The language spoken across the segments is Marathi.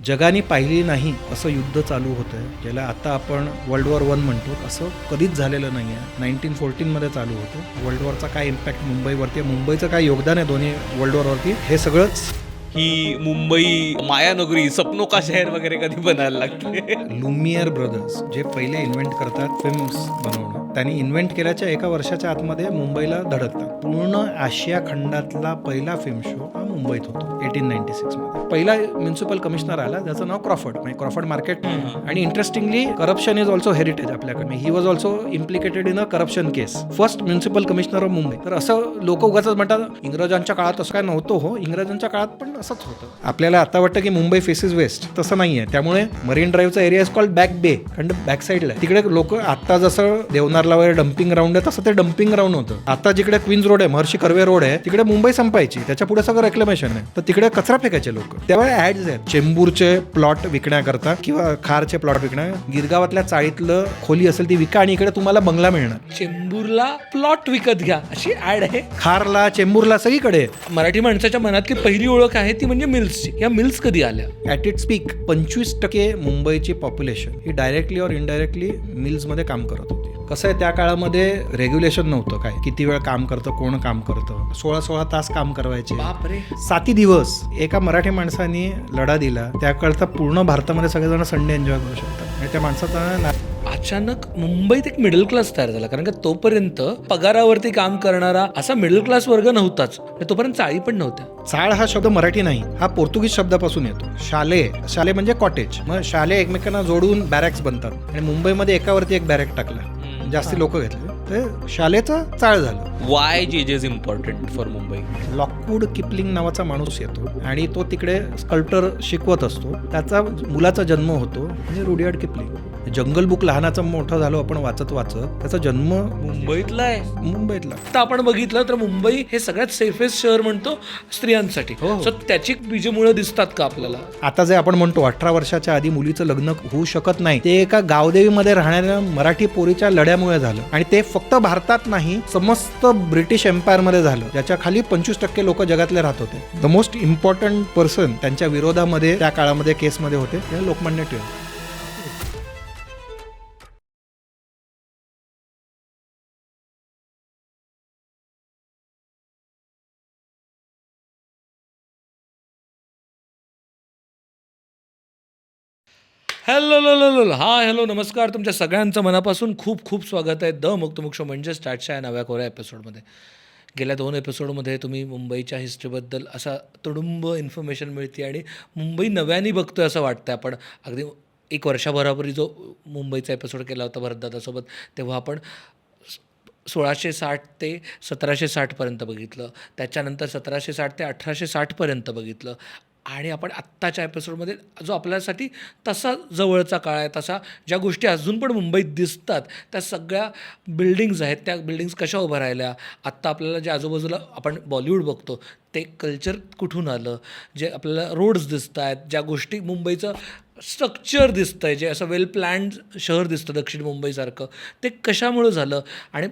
जगाने पाहिली नाही असं युद्ध चालू होतं आहे, ज्याला आता आपण वर्ल्ड वॉर 1 म्हणतो. असं कधीच झालेलं नाही आहे. 1914मध्ये चालू होतं. वर्ल्ड वॉरचा काय इम्पॅक्ट मुंबईवरती आहे, मुंबईचं काय योगदान आहे दोन्ही वर्ल्ड वॉरवरती, हे सगळंच. ही मुंबई मायानगरी सपनों का शहर वगैरे कधी बनायला लागते. लुमियर ब्रदर्स जे पहिले इन्व्हेंट करतात फिल्म्स बनवणं, त्यांनी इन्व्हेंट केल्याच्या एका वर्षाच्या आतमध्ये मुंबईला धडकतात. पूर्ण आशिया खंडातला पहिला फिल्म शो हा मुंबईत होतो 1896 मध्ये. पहिला म्युन्सिपल कमिशनर आला ज्याचं नाव क्रॉफर्ड, म्हणजे क्रॉफर्ड मार्केट. आणि interestingly corruption is also heritage आपल्याकडे. He was also implicated in a corruption case. First municipal commissioner of Mumbai. तर असं लोक उगाच म्हणतात इंग्रजांच्या काळात असं काय नव्हतं. हो, इंग्रजांच्या काळात पण असंच होतं. आपल्याला आता वाटतं की मुंबई फेसेस वेस्ट, तसं नाहीये. त्यामुळे मरीन ड्राईव्हचा area is called back bay, कारण बॅक साईडला तिकडे लोक आता जसं देवनारला वगैरे डम्पिंग ग्राउंड आहे तसं ते डम्पिंग ग्राउंड होतं. आता जिकडे क्वीन्स रोड आहे, महर्षी कर्वे रोड आहे, तिकडे मुंबई संपायची, त्याच्या पुढे सगळं रेक्लेमेशन आहे. तर तिकडे कचरा फेकायचे लोक. तेव्हा ऍड्स आहेत चेंबूरचे प्लॉट विकण्याकरता किंवा खारचे प्लॉट विकण्या, गिरगावातल्या चाळीतलं खोली असेल ती विका आणि इकडे तुम्हाला बंगला मिळणार. चेंबूरला प्लॉट विकत घ्या अशी ऍड आहे. खारला, चेंबूरला, सगळीकडे. मराठी माणसाच्या मनातली पहिली ओळख आहे ती म्हणजे मिल्सची. या मिल्स कधी आल्या? ॲट इट्स पीक 25% मुंबईची पॉप्युलेशन ही डायरेक्टली और इनडायरेक्टली मिल्समध्ये काम करत होती. कसं आहे, त्या काळामध्ये रेग्युलेशन नव्हतं. काय किती वेळ काम करतं, कोण काम करतं. 16 तास काम करायचे. बापरे. 7 दिवस एका मराठी माणसाने लढा दिला. त्या काळचा पूर्ण भारतामध्ये सगळेजण संडे एन्जॉय करू शकतात. आणि त्या माणसाचा अचानक मुंबईत एक मिडल क्लास तयार झाला, कारण का तोपर्यंत पगारावरती काम करणारा असा मिडल क्लास वर्ग नव्हताच. तोपर्यंत चाळी पण नव्हत्या. चाळ हा शब्द मराठी नाही, हा पोर्तुगीज शब्दापासून येतो. शाले, शाले म्हणजे कॉटेज. मग शाले एकमेकांना जोडून बॅरॅक्स बनतात. आणि मुंबईमध्ये एकावरती एक बॅरॅक टाकला, जास्ती लोक घेतले, तर शालेचं चाळ झालं. Why is important for Mumbai? Lockwood Kipling नावाचा माणूस येतो आणि तो तिकडे स्कल्प्टर शिकवत असतो. त्याचा मुलाचा जन्म होतो म्हणजे रुडियार्ड किपलिंग. जंगल बुक लहानाचा मोठा झालो आपण वाचत त्याचा जन्म मुंबईतला आहे. मुंबईतला. आता आपण बघितलं तर मुंबई हे सगळ्यात सेफेस्ट शहर म्हणतो स्त्रियांसाठी. सो त्याची बीजमुळं दिसतात का आपल्याला? आता जे आपण म्हणतो 18 वर्षाच्या आधी मुलीचं लग्न होऊ शकत नाही, ते एका गावदेवीमध्ये राहणाऱ्या मराठी पोरीच्या लढ्यामुळे झालं. आणि ते फक्त भारतात नाही, समस्त ब्रिटिश एम्पायरमध्ये झालं, ज्याच्या खाली 25% लोक जगातले राहत होते. द मोस्ट इम्पॉर्टंट पर्सन त्यांच्या विरोधामध्ये त्या काळामध्ये केसमध्ये होते ते लोकमान्य टिळक. हॅलो नमस्कार. तुमच्या सगळ्यांचं मनापासून खूप खूप स्वागत आहे द मुक्तमुक्ष म्हणजे स्टार्टच्या या नव्या कोऱ्या एपिसोडमध्ये. गेल्या 2 एपिसोडमध्ये तुम्ही मुंबईच्या हिस्ट्रीबद्दल असा तुडुंब इन्फॉर्मेशन मिळते आणि मुंबई नव्याने बघतोय असं वाटतं. आपण अगदी 1 वर्षाभरापूर्वी जो मुंबईचा एपिसोड केला होता भरतदादासोबत, तेव्हा आपण 1660 ते 1760पर्यंत बघितलं. त्याच्यानंतर 1760 ते 1860पर्यंत बघितलं. आणि आपण आत्ताच्या एपिसोडमध्ये जो आपल्यासाठी तसा जवळचा काळ आहे, तसा ज्या गोष्टी अजून पण मुंबईत दिसतात, त्या सगळ्या बिल्डिंग्ज आहेत. त्या बिल्डिंग्स कशा उभं राहिल्या, आत्ता आपल्याला जे आजूबाजूला आपण बॉलिवूड बघतो ते कल्चर कुठून आलं, जे आपल्याला रोड्स दिसत आहेत, ज्या गोष्टी मुंबईचं स्ट्रक्चर दिसतं आहे, जे असं वेल प्लॅन्ड शहर दिसतं दक्षिण मुंबईसारखं, ते कशामुळं झालं. आणि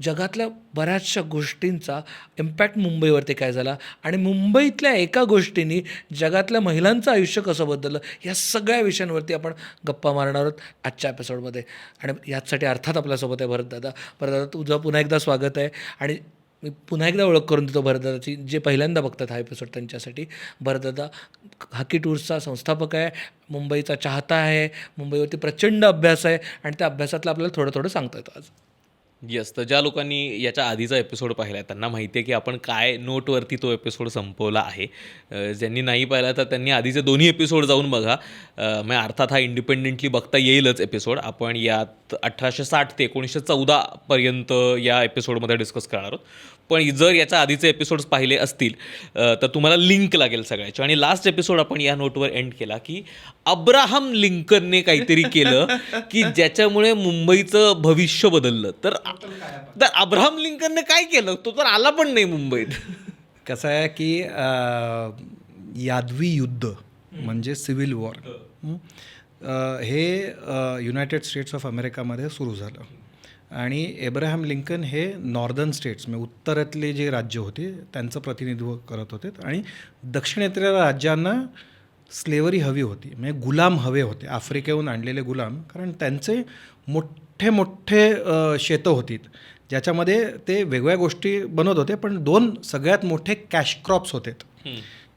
जगातल्या बऱ्याचशा गोष्टींचा इम्पॅक्ट मुंबईवरती काय झाला आणि मुंबईतल्या एका गोष्टींनी जगातल्या महिलांचं आयुष्य कसं बदललं, या सगळ्या विषयांवरती आपण गप्पा मारणार आहोत आजच्या एपिसोडमध्ये. आणि याचसाठी अर्थात आपल्यासोबत आहे भरतदादा. भरतदादा, तुझं पुन्हा एकदा स्वागत आहे. आणि मी पुन्हा एकदा ओळख करून देतो भरतदादाची, जे पहिल्यांदा बघतात हा एपिसोड त्यांच्यासाठी. भरतदादा हाकी टूर्सचा संस्थापक आहे, मुंबईचा चाहता आहे, मुंबईवरती प्रचंड अभ्यास आहे आणि त्या अभ्यासातलं आपल्याला थोडं थोडं सांगता येतं आज. येस, तर ज्या लोकांनी याच्या आधीचा एपिसोड पाहिला आहे त्यांना माहिती आहे की आपण काय नोटवरती तो एपिसोड संपवला आहे. ज्यांनी नाही पाहिला तर त्यांनी आधीचे दोन्ही एपिसोड जाऊन बघा. मग अर्थात हा इंडिपेंडेंटली बघता येईलच एपिसोड. आपण यात 1860 ते 1914पर्यंत या एपिसोडमध्ये डिस्कस करणार आहोत. पण जर याच्या आधीचे एपिसोड्स पाहिले असतील तर तुम्हाला लिंक लागेल सगळ्याची. आणि लास्ट एपिसोड आपण या नोटवर एंड केला की अब्राहम लिंकनने काहीतरी केलं की ज्याच्यामुळे मुंबईचं भविष्य बदललं. तर अब्राहम लिंकनने काय केलं, तो तर आला पण नाही मुंबईत. कसं आहे की यादवी युद्ध म्हणजे सिव्हिल वॉर हे युनायटेड स्टेट्स ऑफ अमेरिकामध्ये सुरू झालं. आणि एब्राहम लिंकन हे नॉर्दर्न स्टेट्स म्हणजे उत्तरेतले जे राज्य होते त्यांचं प्रतिनिधित्व करत होते आणि दक्षिणेतल्या राज्यांना स्लेवरी हवी होती, म्हणजे गुलाम हवे होते, आफ्रिकेहून आणलेले गुलाम. कारण त्यांचे मोठे मोठे शेतं होती ज्याच्यामध्ये ते वेगवेगळ्या गोष्टी बनवत होते, पण 2 सगळ्यात मोठे कॅश क्रॉप्स होते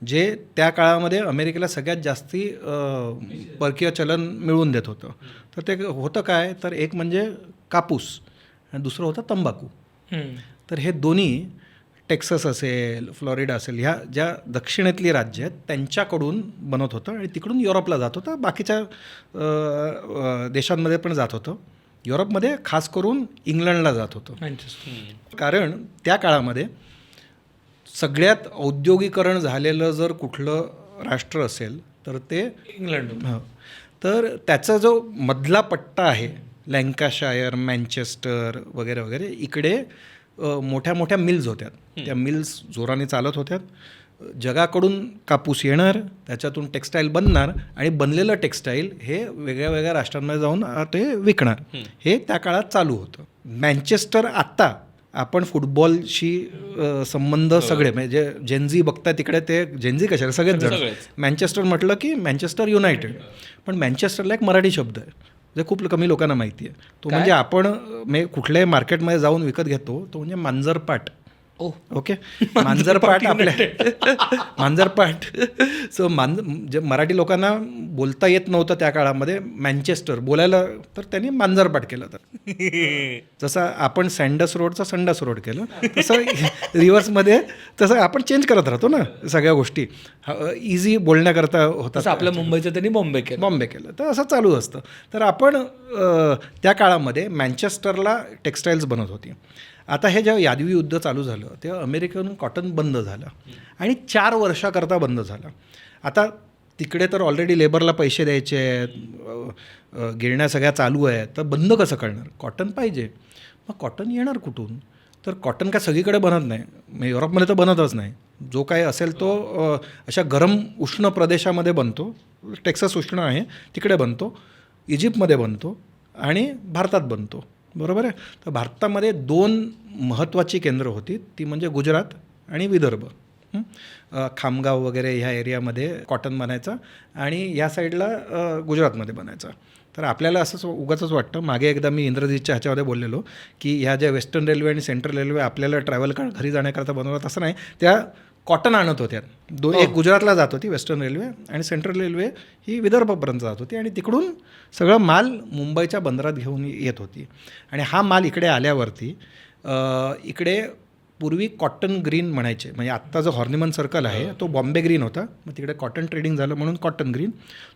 जे त्या काळामध्ये अमेरिकेला सगळ्यात जास्ती परकीय चलन मिळवून देत होतं. तर ते होतं काय, तर एक म्हणजे कापूस आणि दुसरं होतं तंबाखू. तर हे दोन्ही टेक्सास असेल, फ्लॉरिडा असेल, ह्या ज्या दक्षिणेतली राज्य आहेत त्यांच्याकडून बनत होतं आणि तिकडून युरोपला जात होतं, बाकीच्या देशांमध्ये पण जात होतं. युरोपमध्ये खास करून इंग्लंडला जात होतं. कारण त्या काळामध्ये सगळ्यात औद्योगिकरण झालेलं जर कुठलं राष्ट्र असेल तर ते इंग्लंड. तर त्याचा जो मधला पट्टा आहे, लँकाशायर, मँचेस्टर वगैरे वगैरे, इकडे मोठ्या मोठ्या मिल्स होत्या. त्या मिल्स जोराने चालत होत्या. जगाकडून कापूस येणार, त्याच्यातून टेक्स्टाईल बनणार आणि बनलेलं टेक्स्टाईल हे वेगळ्या वेगळ्या राष्ट्रांमध्ये जाऊन ते विकणार. हे त्या काळात चालू होतं. मँचेस्टर आत्ता आपण फुटबॉलशी संबंध सगळे म्हणजे जेनझी बघता तिकडे, ते जेनझी कशाला सगळेच जण मँचेस्टर म्हटलं की मँचेस्टर युनायटेड. पण मँचेस्टरला एक मराठी शब्द आहे जे खूप कमी लोकांना माहिती आहे. तो म्हणजे आपण कुठल्याही मार्केटमध्ये जाऊन विकत घेतो, तो म्हणजे मांजरपाट. ओके, मांजरपाट आपल्या मांजरपाट. सो जे मराठी लोकांना बोलता येत नव्हतं त्या काळामध्ये मँचेस्टर बोलायला, तर त्यांनी मांजरपाट केलं. तर जसं आपण सँडस रोडचा संडास रोड केलं, तसं रिव्हर्समध्ये तसं आपण चेंज करत राहतो ना सगळ्या गोष्टी, इझी बोलण्याकरता होतात. आपल्या मुंबईचं त्यांनी बॉम्बे केलं, तर असं चालू असतं. तर आपण त्या काळामध्ये मँचेस्टरला टेक्स्टाईल्स बनत होती. आता हे जेव्हा यादवी युद्ध चालू झालं तेव्हा अमेरिकेकडून कॉटन बंद झालं आणि 4 वर्षाकरता बंद झालं. आता तिकडे तर ऑलरेडी लेबरला पैसे द्यायचे आहेत, गिरण्या सगळ्या चालू आहेत, तर बंद कसं करणार? कॉटन पाहिजे. मग कॉटन येणार कुठून? तर कॉटन काय सगळीकडे बनत नाही, मग युरोपमध्ये तर बनतच नाही. जो काय असेल तो अशा गरम उष्ण प्रदेशामध्ये बनतो. टेक्सास उष्ण आहे, तिकडे बनतो, इजिप्तमध्ये बनतो आणि भारतात बनतो. बरोबर आहे. तर भारतामध्ये 2 महत्त्वाची केंद्र होती, ती म्हणजे गुजरात आणि विदर्भ. खामगाव वगैरे ह्या एरियामध्ये कॉटन बनायचा आणि या साईडला गुजरातमध्ये बनायचा. तर आपल्याला असंच उगाचच वाटतं, मागे एकदा मी इंद्रजितच्या ह्याच्यामध्ये बोललेलो की ह्या ज्या वेस्टर्न रेल्वे आणि सेंट्रल रेल्वे आपल्याला ट्रॅव्हल घरी जाण्याकरता बनवत, असं नाही. त्या कॉटन आणत होत्या. एक गुजरातला जात होती वेस्टर्न रेल्वे आणि सेंट्रल रेल्वे ही विदर्भापर्यंत जात होती आणि तिकडून सगळं माल मुंबईच्या बंदरात घेऊन येत होती. आणि हा माल इकडे आल्यावरती इकडे पूर्वी कॉटन ग्रीन म्हणायचे, म्हणजे आत्ता जो हॉर्निमन सर्कल आहे तो बॉम्बे ग्रीन होता, मग तिकडे कॉटन ट्रेडिंग झालं म्हणून कॉटन ग्रीन.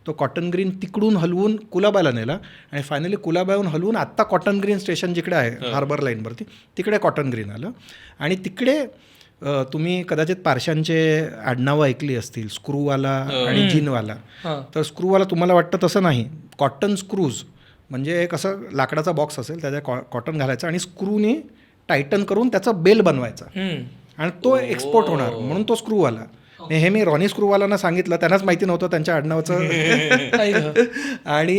तो कॉटन ग्रीन तिकडून हलवून कुलाबाला नेला आणि फायनली कुलाबाहून हलवून आत्ता कॉटन ग्रीन स्टेशन जिकडे आहे हार्बर लाईनवरती, तिकडे कॉटन ग्रीन आलं. आणि तिकडे तुम्ही कदाचित पारशांचे आडनावं ऐकली असतील, स्क्रूवाला आणि जीनवाला. तर स्क्रूवाला तुम्हाला वाटतं तसं नाही, कॉटन स्क्रूज म्हणजे एक असं लाकडाचा बॉक्स असेल, त्याच्या कॉटन घालायचं आणि स्क्रूनी टायटन करून त्याचा बेल बनवायचा आणि तो एक्सपोर्ट होणार, म्हणून तो स्क्रूवाला. हे मी रॉनी स्क्रूवालांना सांगितलं, त्यांनाच माहिती नव्हतं त्यांच्या आडनावाचं. आणि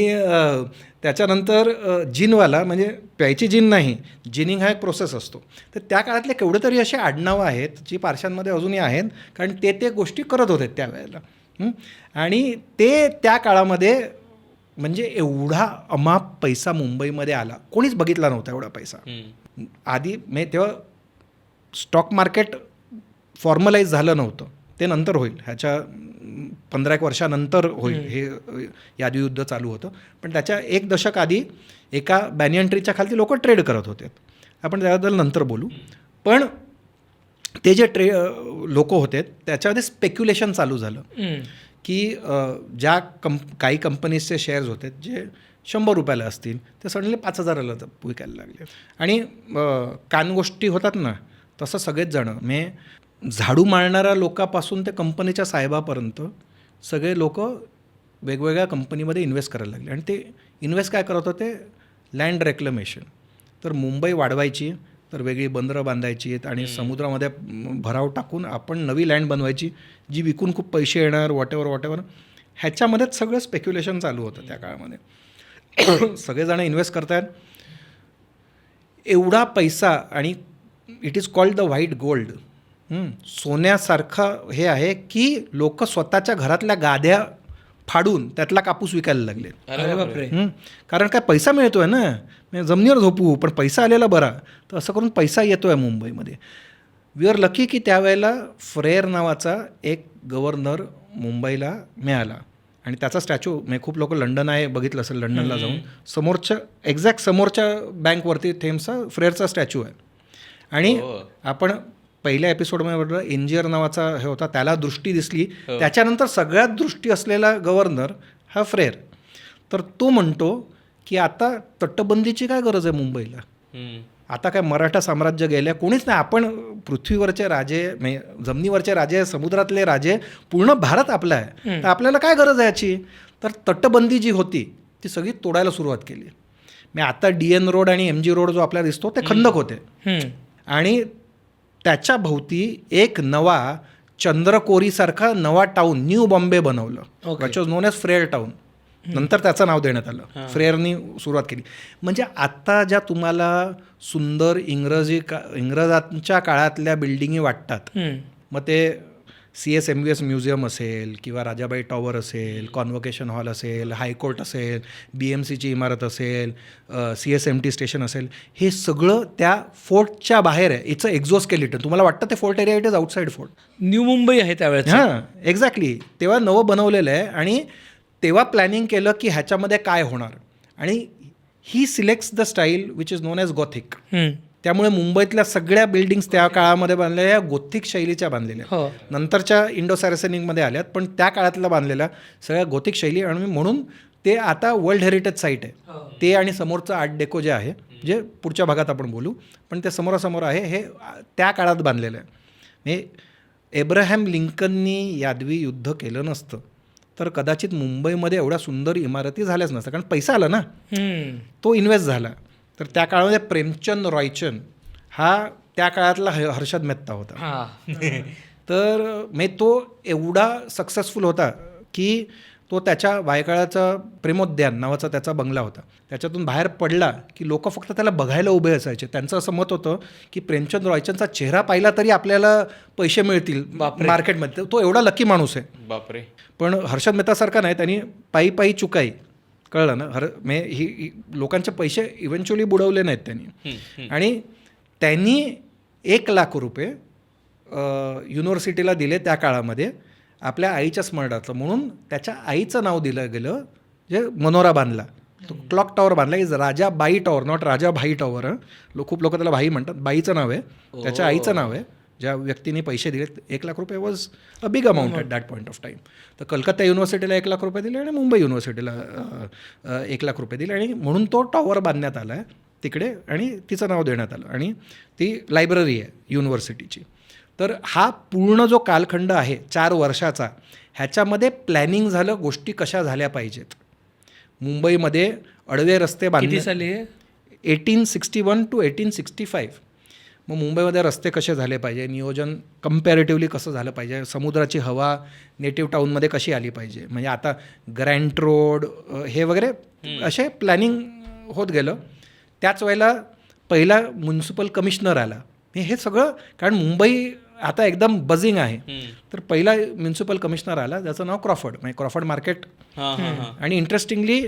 त्याच्यानंतर जिनवाला म्हणजे प्यायची जिन नाही, जिनिंग हा एक प्रोसेस असतो. तर त्या काळातले केवढे तरी असे आडनावं आहेत जी पारशांमध्ये अजूनही आहेत, कारण ते गोष्टी करत होते त्यावेळेला. आणि ते त्या काळामध्ये म्हणजे एवढा अमाप पैसा मुंबईमध्ये आला, कोणीच बघितला नव्हता एवढा पैसा आधी. म्हणजे तेव्हा स्टॉक मार्केट फॉर्मलाईज झालं नव्हतं, ते नंतर होईल, ह्याच्या 15 वर्षानंतर होईल. हे यादवी युद्ध चालू होतं, पण त्याच्या 1 दशक आधी एका बॅनियन ट्रीच्या खाली लोक ट्रेड करत होते. आपण त्याबद्दल नंतर बोलू. पण ते जे लोक होते त्याच्यामध्ये स्पेक्युलेशन चालू झालं की ज्या काही कंपनीजचे शेअर्स होते जे 100 रुपयाला असतील ते सडनली 5,000ला विकायला लागले. आणि कानगोष्टी होतात ना, तसं सगळेच जणं म्हणजे झाडू मारणाऱ्या लोकांपासून ते कंपनीच्या साहेबापर्यंत सगळे लोक वेगवेगळ्या कंपनीमध्ये इन्व्हेस्ट करायला लागले. आणि ते इन्व्हेस्ट काय करत होते? Land reclamation. तर मुंबई वाढवायची तर वेगळी बंदरं बांधायची आणि समुद्रामध्ये भराव टाकून आपण नवी लँड बनवायची जी विकून खूप पैसे येणार, वॉटेवर. ह्याच्यामध्येच सगळं स्पेक्युलेशन चालू होतं त्या काळामध्ये. सगळेजण इन्व्हेस्ट करतात एवढा पैसा. आणि it is called the white gold. सोन्यासारखं हे आहे की लोक स्वतःच्या घरातल्या गाद्या फाडून त्यातला कापूस विकायला लागले. अरे बापरे. कारण काय पैसा मिळतोय ना, म्हणजे जमिनीवर झोपू पण पैसा आलेला बरा, तर असं करून पैसा येतोय मुंबईमध्ये. वी आर लकी की त्यावेळेला फ्रेअर नावाचा एक गव्हर्नर मुंबईला मिळाला आणि त्याचा स्टॅच्यू म्हणजे खूप लोक लंडन आहे बघितलं असेल, लंडनला जाऊन समोरच्या एक्झॅक्ट समोरच्या बँकवरती थेम्सचा फ्रेअरचा स्टॅच्यू आहे. आणि आपण पहिल्या एपिसोडमध्ये म्हटलं इंजिनियर नावाचा हे होता, त्याला दृष्टी दिसली, त्याच्यानंतर सगळ्यात दृष्टी असलेला गव्हर्नर हा फ्रेअर. तर तो म्हणतो की आता तटबंदीची काय गरज आहे मुंबईला, आता काय मराठा साम्राज्य गेल्या कोणीच नाही, आपण पृथ्वीवरचे राजे म्हणजे जमिनीवरचे राजे, समुद्रातले राजे, पूर्ण भारत आपला आहे, तर आपल्याला काय गरज आहे याची. तर तटबंदी जी होती ती सगळी तोडायला सुरुवात केली. मी आता DN रोड आणि MG रोड जो आपल्याला दिसतो ते खंदक होते आणि त्याच्या भोवती एक नवा चंद्रकोरीसारखा नवा टाऊन न्यू बॉम्बे बनवलं, which was known as Frere town. नंतर त्याचं नाव देण्यात आलं, फ्रेअरनी सुरुवात केली. म्हणजे आत्ता ज्या तुम्हाला सुंदर इंग्रजांच्या काळातल्या बिल्डिंगी वाटतात, मग ते CSMVS म्युझियम असेल किंवा राजाबाई टॉवर असेल, कॉन्व्होकेशन हॉल असेल, हायकोर्ट असेल, BMCची इमारत असेल, CSMT स्टेशन असेल, हे सगळं त्या फोर्टच्या बाहेर आहे. It's a exoskeleton. तुम्हाला वाटतं ते fort area, it is outside fort. New Mumbai आहे त्यावेळेस. हां, एक्झॅक्टली. तेव्हा नवं बनवलेलं आहे आणि तेव्हा प्लॅनिंग केलं की ह्याच्यामध्ये काय होणार, आणि he selects the style which is known as Gothic. त्यामुळे मुंबईतल्या सगळ्या बिल्डिंग्स त्या काळामध्ये बांधलेल्या गोथिक शैलीच्या बांधलेल्या, नंतरच्या इंडो सॅरेसेनिकमध्ये आल्यात, पण त्या काळातल्या बांधलेल्या सगळ्या गोथिक शैली. आणि म्हणून ते आता वर्ल्ड हेरिटेज साईट आहे. ते आणि समोरचं आर्ट डेको जे आहे, जे पुढच्या भागात आपण बोलू, पण ते समोरासमोर आहे, हे त्या काळात बांधलेलं आहे. म्हणजे एब्राहॅम लिंकननी यादवी युद्ध केलं नसतं तर कदाचित मुंबईमध्ये एवढ्या सुंदर इमारती झाल्याच नसतं, कारण पैसा आला ना, तो इन्व्हेस्ट झाला. तर त्या काळामध्ये प्रेमचंद रॉयचंद हा त्या काळातला हर्षद मेहता होता. तर म्हणजे तो एवढा सक्सेसफुल होता की तो त्याच्या बायकाळाचा प्रेमोद्यान नावाचा त्याचा बंगला होता, त्याच्यातून बाहेर पडला की लोक फक्त त्याला बघायला उभे असायचे. त्यांचं असं मत होतं की प्रेमचंद रॉयचंदचा चेहरा पाहिला तरी आपल्याला पैसे मिळतील मार्केटमध्ये. तो एवढा लकी माणूस आहे. बापरे. पण हर्षद मेहतासारखा नाही, त्यांनी पायी पायी चुकाई, कळलं ना, म्हणजे ही लोकांचे पैसे इव्हेंच्युअली बुडवले नाहीत त्यांनी. आणि त्यांनी 1 लाख रुपये युनिव्हर्सिटीला दिले त्या काळामध्ये आपल्या आईच्या स्मरणार्थ, म्हणून त्याच्या आईचं नाव दिलं गेलं, जे मनोरा बांधला, तो क्लॉक टॉवर बांधला, की Rajabai tower, not Rajabai tower. खूप लोक त्याला भाई म्हणतात, बाईचं नाव आहे, त्याच्या आईचं नाव आहे. ज्या व्यक्तीने पैसे दिले 1 लाख रुपये was a big amount at that point of time. तर कलकत्ता युनिव्हर्सिटीला 1 लाख रुपये दिले आणि मुंबई युनिव्हर्सिटीला 1 लाख रुपये दिले, आणि म्हणून तो टॉवर बांधण्यात आला आहे तिकडे आणि तिचं नाव देण्यात आलं, आणि ती लायब्ररी आहे युनिव्हर्सिटीची. तर हा पूर्ण जो कालखंड आहे 4 वर्षाचा, ह्याच्यामध्ये प्लॅनिंग झालं, गोष्टी कशा झाल्या पाहिजेत. मुंबईमध्ये अडवे रस्ते बांधले 1861 to 1865. मग मुंबईमध्ये रस्ते कसे झाले पाहिजे, नियोजन कम्पॅरेटिव्हली कसं झालं पाहिजे, समुद्राची हवा नेटिव्ह टाऊनमध्ये कशी आली पाहिजे, म्हणजे आता ग्रँट रोड हे वगैरे असे प्लॅनिंग होत गेलं. त्याच वेळेला पहिला म्युन्सिपल कमिशनर आला. हे सगळं, कारण मुंबई आता एकदम बझिंग आहे, तर पहिला म्युन्सिपल कमिशनर आला ज्याचं नाव क्रॉफर्ड, म्हणजे क्रॉफर्ड मार्केट. आणि interestingly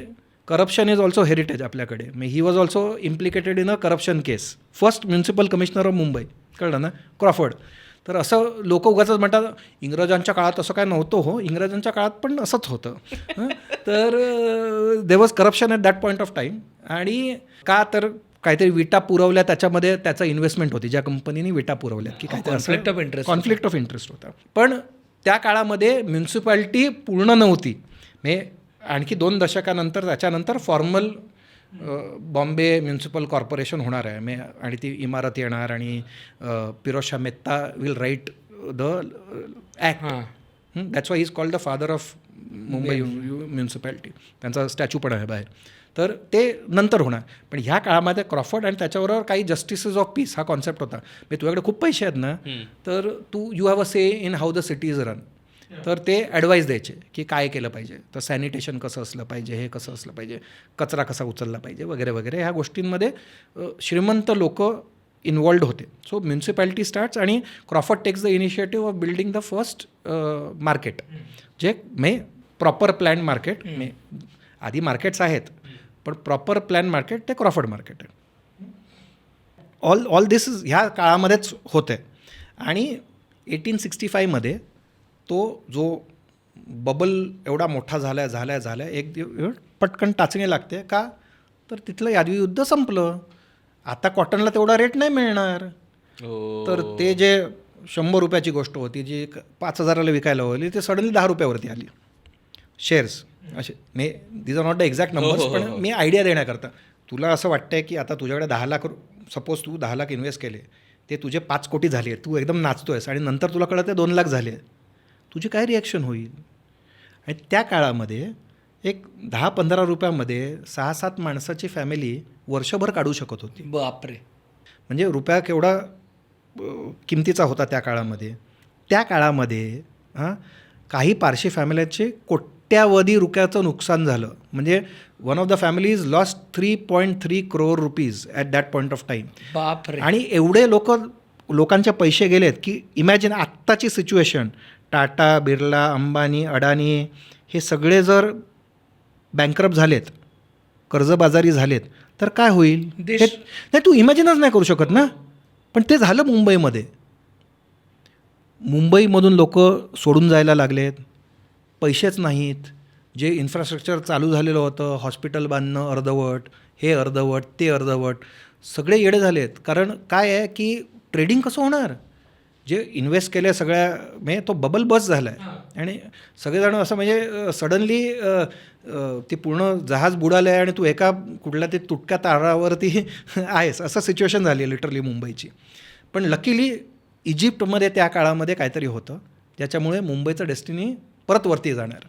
corruption is also heritage आपल्याकडे. He was also implicated in a corruption case. First municipal commissioner of Mumbai, कळलं ना, क्रॉफर्ड. तर असं लोक उगाच म्हणतात इंग्रजांच्या काळात असं काय नव्हतं. हो, इंग्रजांच्या काळात पण असंच होतं. तर they was corruption at that point of time. आणि का तर काहीतरी विटा पुरवल्या, त्याच्यामध्ये त्याचा इन्व्हेस्टमेंट होती, ज्या कंपनीने विटा पुरवल्यात, की काहीतरी कॉन्फ्लिक्ट ऑफ इंटरेस्ट होता. पण त्या काळामध्ये म्युन्सिपॅलिटी पूर्ण नव्हती. म्हणजे आणखी 2 दशकानंतर त्याच्यानंतर फॉर्मल बॉम्बे म्युन्सिपल कॉर्पोरेशन होणार आहे, आणि ती इमारत येणार, आणि Pherozeshah Mehta will write the act. That's why he is called the father of Mumbai municipality. त्यांचा स्टॅच्यू पण आहे बाहेर. तर ते नंतर होणार. पण ह्या काळामध्ये क्रॉफर्ड आणि त्याच्याबरोबर काही जस्टिसेस ऑफ पीस हा कॉन्सेप्ट होता. म्हणजे तुझ्याकडे खूप पैसे आहेत ना, तर you have a say in how the city is run. तर ते ॲडवाईस द्यायचे की काय केलं पाहिजे, तर सॅनिटेशन कसं असलं पाहिजे, हे कसं असलं पाहिजे, कचरा कसा उचलला पाहिजे वगैरे वगैरे. ह्या गोष्टींमध्ये श्रीमंत लोक इन्वॉल्ड होते. सो म्युन्सिपॅलिटी स्टार्ट्स, आणि Crawford takes the initiative of building the first market, जे प्रॉपर प्लॅन मार्केट आधी मार्केट्स आहेत पण प्रॉपर प्लॅन मार्केट ते क्रॉफर्ड मार्केट आहे. ऑल दिस ह्या काळामध्येच होतं आहे. आणि 1865मध्ये तो जो बबल एवढा मोठा झाला एक पटकन टाचणी लागते का तर तिथलं यादवी युद्ध संपलं. आता कॉटनला तेवढा रेट नाही मिळणार. तर ते जे 100 रुपयाची गोष्ट होती जी 5,000ला विकायला हवी ते सडनली 10 रुपयावरती आली शेअर्स. असे मी these are not the exact numbers पण मी आयडिया देण्याकरता तुला असं वाटतंय की आता तुझ्याकडे 10 लाख सपोज तू 10 लाख इन्व्हेस्ट केले ते तुझे 5 कोटी झाले तू एकदम नाचतोयस आणि नंतर तुला कळतं 2 लाख झाले तुझी काय रिॲक्शन होईल. आणि त्या काळामध्ये एक 10-15 रुपयामध्ये 6-7 माणसाची फॅमिली वर्षभर काढू शकत होती. बापरे. म्हणजे रुपया केवढा किमतीचा होता त्या काळामध्ये. त्या काळामध्ये काही पारशी फॅमिलीचे कोट्यावधी रुपयाचं नुकसान झालं. म्हणजे one of the families lost 3.3 crore rupees at that point of time. बापरे. आणि एवढे लोकांचे पैसे गेलेत की इमॅजिन आत्ताची सिच्युएशन टाटा बिर्ला अंबानी अडानी हे सगळे जर बँकरप्ट झालेत कर्जबाजारी झालेत तर काय होईल. नाही तू इमॅजिनच नाही करू शकत ना. पण ते झालं मुंबईमध्ये. मुंबईमधून लोक सोडून जायला लागलेत. पैसेच नाहीत. जे इन्फ्रास्ट्रक्चर चालू झालेलं होतं हॉस्पिटल बांधणं अर्धवट हे अर्धवट ते अर्धवट सगळे येडे झालेत. कारण काय आहे की ट्रेडिंग कसं होणार. जे इन्व्हेस्ट केले सगळ्या म्हणजे तो बबल बस झाला आहे आणि सगळेजण असं म्हणजे सडनली ते पूर्ण जहाज बुडालं आहे आणि तू एका कुठल्या ते तुटक्या तारावरती आहेस असं सिच्युएशन झाली आहे लिटरली मुंबईची. पण लकीली इजिप्तमध्ये त्या काळामध्ये काहीतरी होतं ज्याच्यामुळे मुंबईचं डेस्टिनी परत वरती जाणार.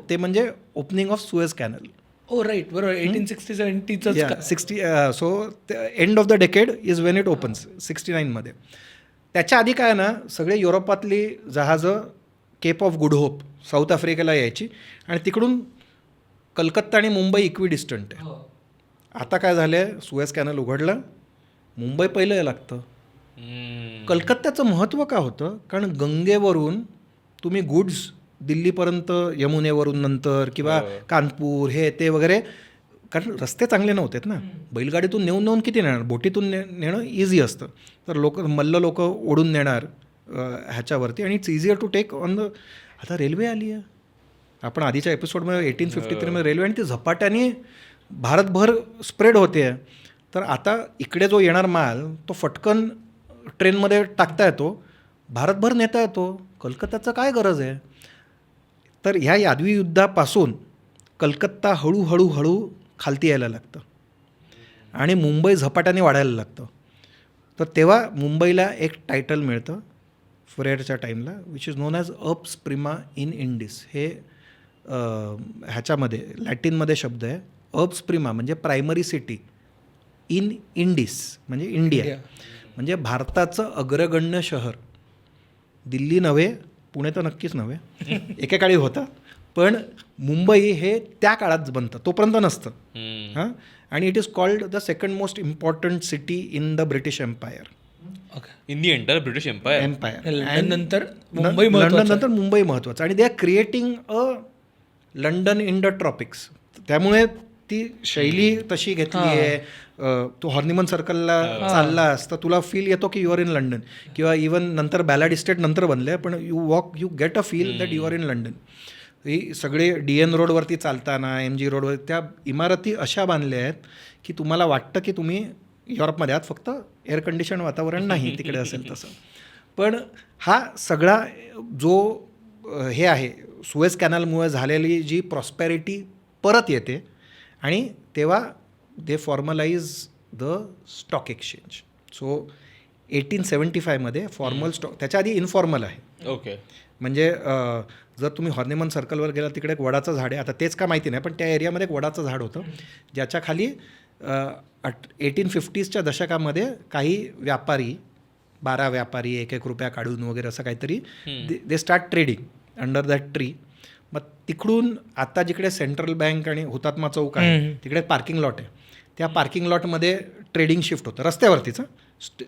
ते म्हणजे opening of Suez canal. Oh right बरोबर 1860-70चं 60 so end of the decade is when it opens 69मध्ये. त्याच्या आधी काय ना सगळे युरोपातली जहाजं Cape of Good Hope South आफ्रिकेला यायची आणि तिकडून कलकत्ता आणि मुंबई इक्विडिस्टंट आहे. आता काय झालं आहे सुएज कॅनल उघडलं मुंबई पहिलं लागतं. कलकत्त्याचं महत्त्व का होतं कारण गंगेवरून तुम्ही गुड्स दिल्लीपर्यंत यमुनेवरून नंतर किंवा कानपूर हे ते वगैरे कारण रस्ते चांगले नव्हतेत ना. बैलगाडीतून नेऊन किती नेणार बोटीतून नेणं इझी असतं. तर मल्ल लोक ओढून नेणार ह्याच्यावरती आणि it's easier to take on the. आता रेल्वे आली आहे. आपण आधीच्या एपिसोडमध्ये 1853मध्ये रेल्वे आणि ती झपाट्याने भारतभर स्प्रेड होते आहे. तर आता इकडे जो येणार माल तो फटकन ट्रेनमध्ये टाकता येतो भारतभर नेता येतो. कलकत्त्याचं काय गरज आहे. तर ह्या यादवी युद्धापासून कलकत्ता हळूहळू खालती यायला लागतं आणि मुंबई झपाट्याने वाढायला लागतं. तर तेव्हा मुंबईला एक टायटल मिळतं फ्रेअरच्या टाईमला which is known as ups प्रिमा in Indus. हे ह्याच्यामध्ये लॅटिनमध्ये शब्द आहे. अप्स प्रिमा म्हणजे प्रायमरी सिटी इन इंडिस म्हणजे इंडिया म्हणजे भारताचं अग्रगण्य शहर. दिल्ली नव्हे पुणे तर नक्कीच नव्हे एकेकाळी होता पण मुंबई हे त्या काळात बनतं तोपर्यंत नसतं. हां आणि it is called the second most important city in the British empire. In the entire British empire. नंतर मुंबई महत्त्वाचं आणि they are creating a London in the tropics. त्यामुळे ती शैली तशी घेतली आहे. तू हॉर्निमन सर्कलला चाललास तर तुला फील येतो की यू आर इन लंडन किंवा इवन नंतर बॅलाड इस्टेट नंतर बनले पण you get a feel that you are in London. ही सगळे DN रोडवरती चालताना MG रोडवर त्या इमारती अशा बांधल्या आहेत की तुम्हाला वाटतं की तुम्ही युरोपमध्ये आहात फक्त एअर कंडिशन वातावरण नाही तिकडे असेल तसं. पण हा सगळा जो हे आहे सुएज कॅनलमुळे झालेली जी प्रॉस्पॅरिटी परत येते आणि तेव्हा they formalize the stock exchange. So 1875मध्ये फॉर्मल स्टॉक त्याच्या आधी इन्फॉर्मल आहे. ओके. म्हणजे जर तुम्ही हॉर्निमन सर्कलवर गेला तिकडे एक वडाचं झाड आहे. आता तेच का माहिती नाही पण त्या एरियामध्ये एक वडाचं झाड होतं ज्याच्या खाली 1850च्या दशकामध्ये काही व्यापारी 12 व्यापारी 1-1 रुपया काढून वगैरे असं काहीतरी they start trading under that tree. मग तिकडून आता जिकडे सेंट्रल बँक आणि हुतात्मा चौक आहे तिकडे पार्किंग लॉट आहे. त्या पार्किंग लॉटमध्ये ट्रेडिंग शिफ्ट होतं रस्त्यावरतीच.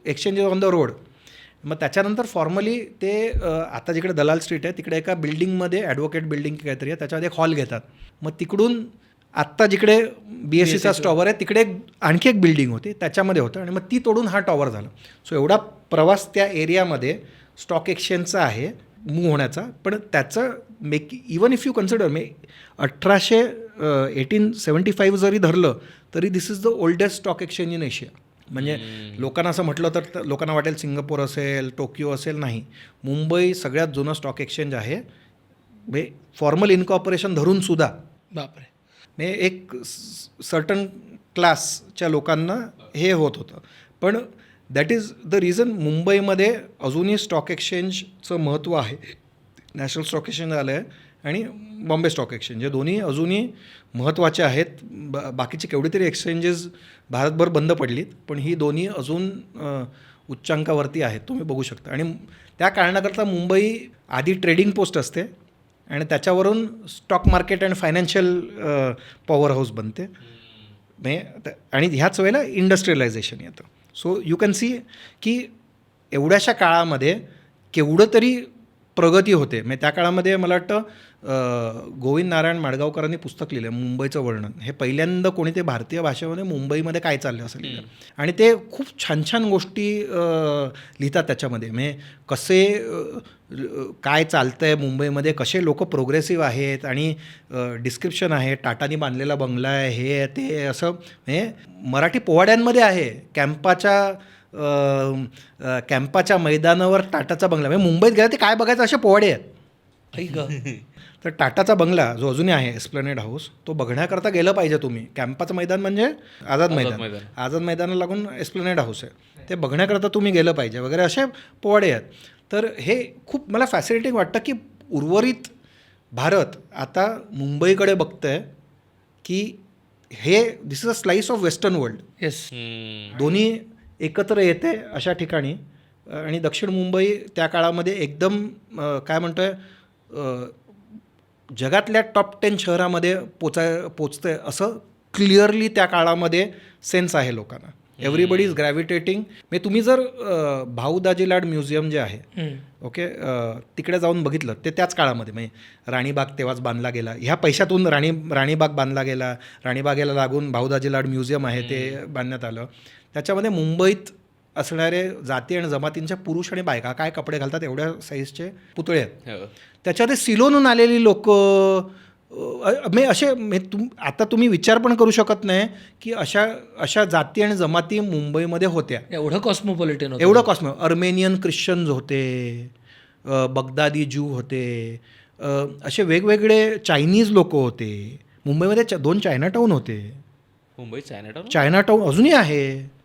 Exchange on the road. मग त्याच्यानंतर फॉर्मली ते आता जिकडे दलाल स्ट्रीट आहे तिकडे एका बिल्डिंगमध्ये ॲडव्होकेट बिल्डिंग काहीतरी आहे त्याच्यामध्ये एक हॉल घेतात. मग तिकडून आत्ता जिकडे BSCचा टॉवर आहे तिकडे आणखी एक बिल्डिंग होती त्याच्यामध्ये होतं आणि मग ती तोडून हा टॉवर झाला. सो एवढा प्रवास त्या एरियामध्ये स्टॉक एक्सचेंजचा आहे मूव्ह होण्याचा. पण त्याचं इवन इफ यू कन्सिडर 1875 जरी धरलं तरी this is the oldest stock exchange in Asia. म्हणजे लोकांना असं म्हटलं तर लोकांना वाटेल सिंगापूर असेल टोकियो असेल, नाही, मुंबई सगळ्यात जुनं स्टॉक एक्सचेंज आहे. म्हणजे फॉर्मल इनकॉर्पोरेशन धरून सुद्धा बापरे. म्हणजे एक सर्टन क्लासच्या लोकांना हे होत होतं. पण दॅट इज द रिझन मुंबईमध्ये अजूनही स्टॉक एक्सचेंजचं महत्त्व आहे. नॅशनल स्टॉक एक्सचेंज आलं आहे आणि बॉम्बे स्टॉक एक्सचेंज हे दोन्ही अजूनही महत्त्वाचे आहेत. बाकीची केवढी तरी एक्सचेंजेस भारतभर बंद पडलीत पण ही दोन्ही अजून उच्चांकावरती आहेत, तुम्ही बघू शकता. आणि त्या कारणाकरता मुंबई आधी ट्रेडिंग पोस्ट असते आणि त्याच्यावरून stock market and financial power house बनते. आणि ह्याच वेळेला इंडस्ट्रियलायझेशन येतं. सो यू कॅन सी की एवढ्याशा काळामध्ये केवढं तरी प्रगती होते. म्हणजे त्या काळामध्ये मला वाटतं गोविंद नारायण माडगावकरांनी पुस्तक लिहिलं आहे मुंबईचं वर्णन. हे पहिल्यांदा कोणी ते भारतीय भाषेमध्ये मुंबईमध्ये काय चाललं असं लिहिलं. आणि ते खूप छान छान गोष्टी लिहितात त्याच्यामध्ये. म्हणजे कसे काय चालतं आहे मुंबईमध्ये, कसे लोक प्रोग्रेसिव्ह आहेत आणि डिस्क्रिप्शन आहे टाटानी बांधलेला बंगला आहे हे ते असं. म्हणजे मराठी पोवाड्यांमध्ये आहे कॅम्पाच्या मैदानावर टाटाचा बंगला. म्हणजे मुंबईत गेला ते काय बघायचं असे पोवाडे आहेत. तर टाटाचा बंगला जो अजूनही आहे एस्प्लॅनेड हाऊस तो बघण्याकरता गेलं पाहिजे तुम्ही. कॅम्पाचं मैदान म्हणजे आझाद मैदानाला लागून एस्प्लॅनेड हाऊस आहे, ते बघण्याकरता तुम्ही गेलं पाहिजे वगैरे असे पोवाडे आहेत. तर हे खूप मला फॅसिनेटिंग वाटतं की उर्वरित भारत आता मुंबईकडे बघतंय की हे this is a slice of western world. Yes, दोन्ही एकत्र येते अशा ठिकाणी. आणि दक्षिण मुंबई त्या काळामध्ये एकदम काय म्हणतो आहे जगातल्या टॉप 10 शहरामध्ये पोचतं आहे असं क्लिअरली त्या काळामध्ये सेन्स आहे लोकांना. Everybody is gravitating. म्हणजे तुम्ही जर भाऊ दाजी लाड म्युझियम जे आहे ओके तिकडे जाऊन बघितलं ते त्याच काळामध्ये म्हणजे राणीबाग तेव्हाच बांधला गेला. ह्या पैशातून राणीबाग बांधला गेला. राणीबागेला लागून भाऊ दाजी लाड म्युझियम आहे ते बांधण्यात आलं. त्याच्यामध्ये मुंबईत असणारे जाती आणि जमातींच्या पुरुष आणि बायका काय कपडे घालतात एवढ्या साईजचे पुतळे आहेत. त्याच्यामध्ये सिलोनहून आलेली लोक असे आता तुम्ही विचार पण करू शकत नाही की अशा जाती आणि जमाती मुंबईमध्ये होत्या. एवढं कॉस्मोपॉलिटन होतं. एवढं अर्मेनियन ख्रिश्चन्स होते, बगदादी ज्यू होते, असे वेगवेगळे चायनीज लोक होते. मुंबईमध्ये 2 चायनाटाऊन होते. मुंबई चायनाटाऊन अजूनही आहे.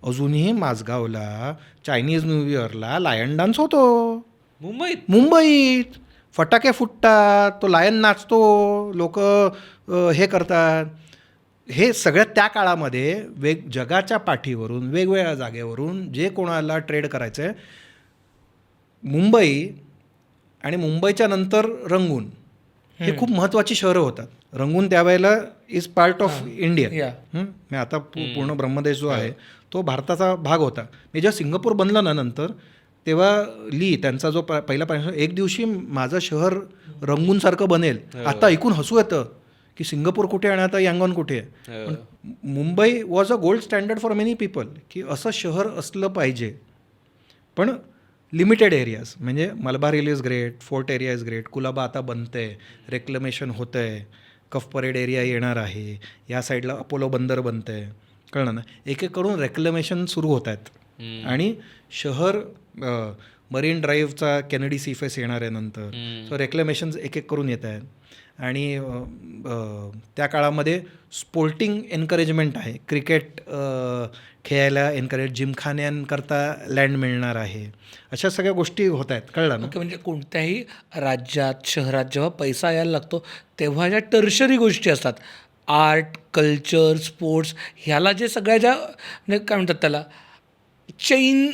अजूनही माझगावला चायनीज न्यू इयरला लायन डान्स होतो. मुंबईत फटाके फुटतात, तो लायन नाचतो, लोक हे करतात. हे सगळ्यात त्या काळामध्ये जगाच्या पाठीवरून वेगवेगळ्या जागेवरून जे कोणाला ट्रेड करायचं आहे मुंबई आणि मुंबईच्या नंतर रंगून हे खूप महत्त्वाची शहरं होतात. रंगून त्यावेळेला इज पार्ट ऑफ इंडिया. मी आता पूर्ण ब्रह्मदेश जो आहे तो भारताचा भाग होता. मी जेव्हा सिंगापूर बनलं ना नंतर तेव्हा त्यांचा जो पहिला एक दिवशी माझं शहर रंगूनसारखं बनेल. आता ऐकून हसू येतं की सिंगापूर कुठे आणि आता यांगॉन कुठे आहे. पण Mumbai was a gold standard for many people की असं शहर असलं पाहिजे. पण लिमिटेड एरियाज म्हणजे Malabar Hill is great, Fort area is great, Colaba आता बनतं आहे, रेक्लेमेशन होतं आहे, कफ परेड एरिया येणार आहे, या साईडला अपोलो बंदर बनतं आहे, कळलं ना. एक एक करून रेक्लेमेशन सुरू होत आहेत आणि शहर मरीन ड्राईव्हचा केनेडी सीफेस येणार आहे नंतर. सो रेक्लेमेशन्स एक एक करून येत आहेत. आणि त्या काळामध्ये स्पोर्टिंग एन्करेजमेंट आहे, क्रिकेट खेळायला एन्करेज, जिमखान्यांकरता लँड मिळणार आहे, अशा सगळ्या गोष्टी होत आहेत, कळलं ना. म्हणजे कोणत्याही राज्यात शहरात जेव्हा पैसा यायला लागतो तेव्हा ज्या टर्शरी गोष्टी असतात आर्ट, कल्चर, स्पोर्ट्स ह्याला जे सगळ्या ज्या म्हणजे काय म्हणतात त्याला चैन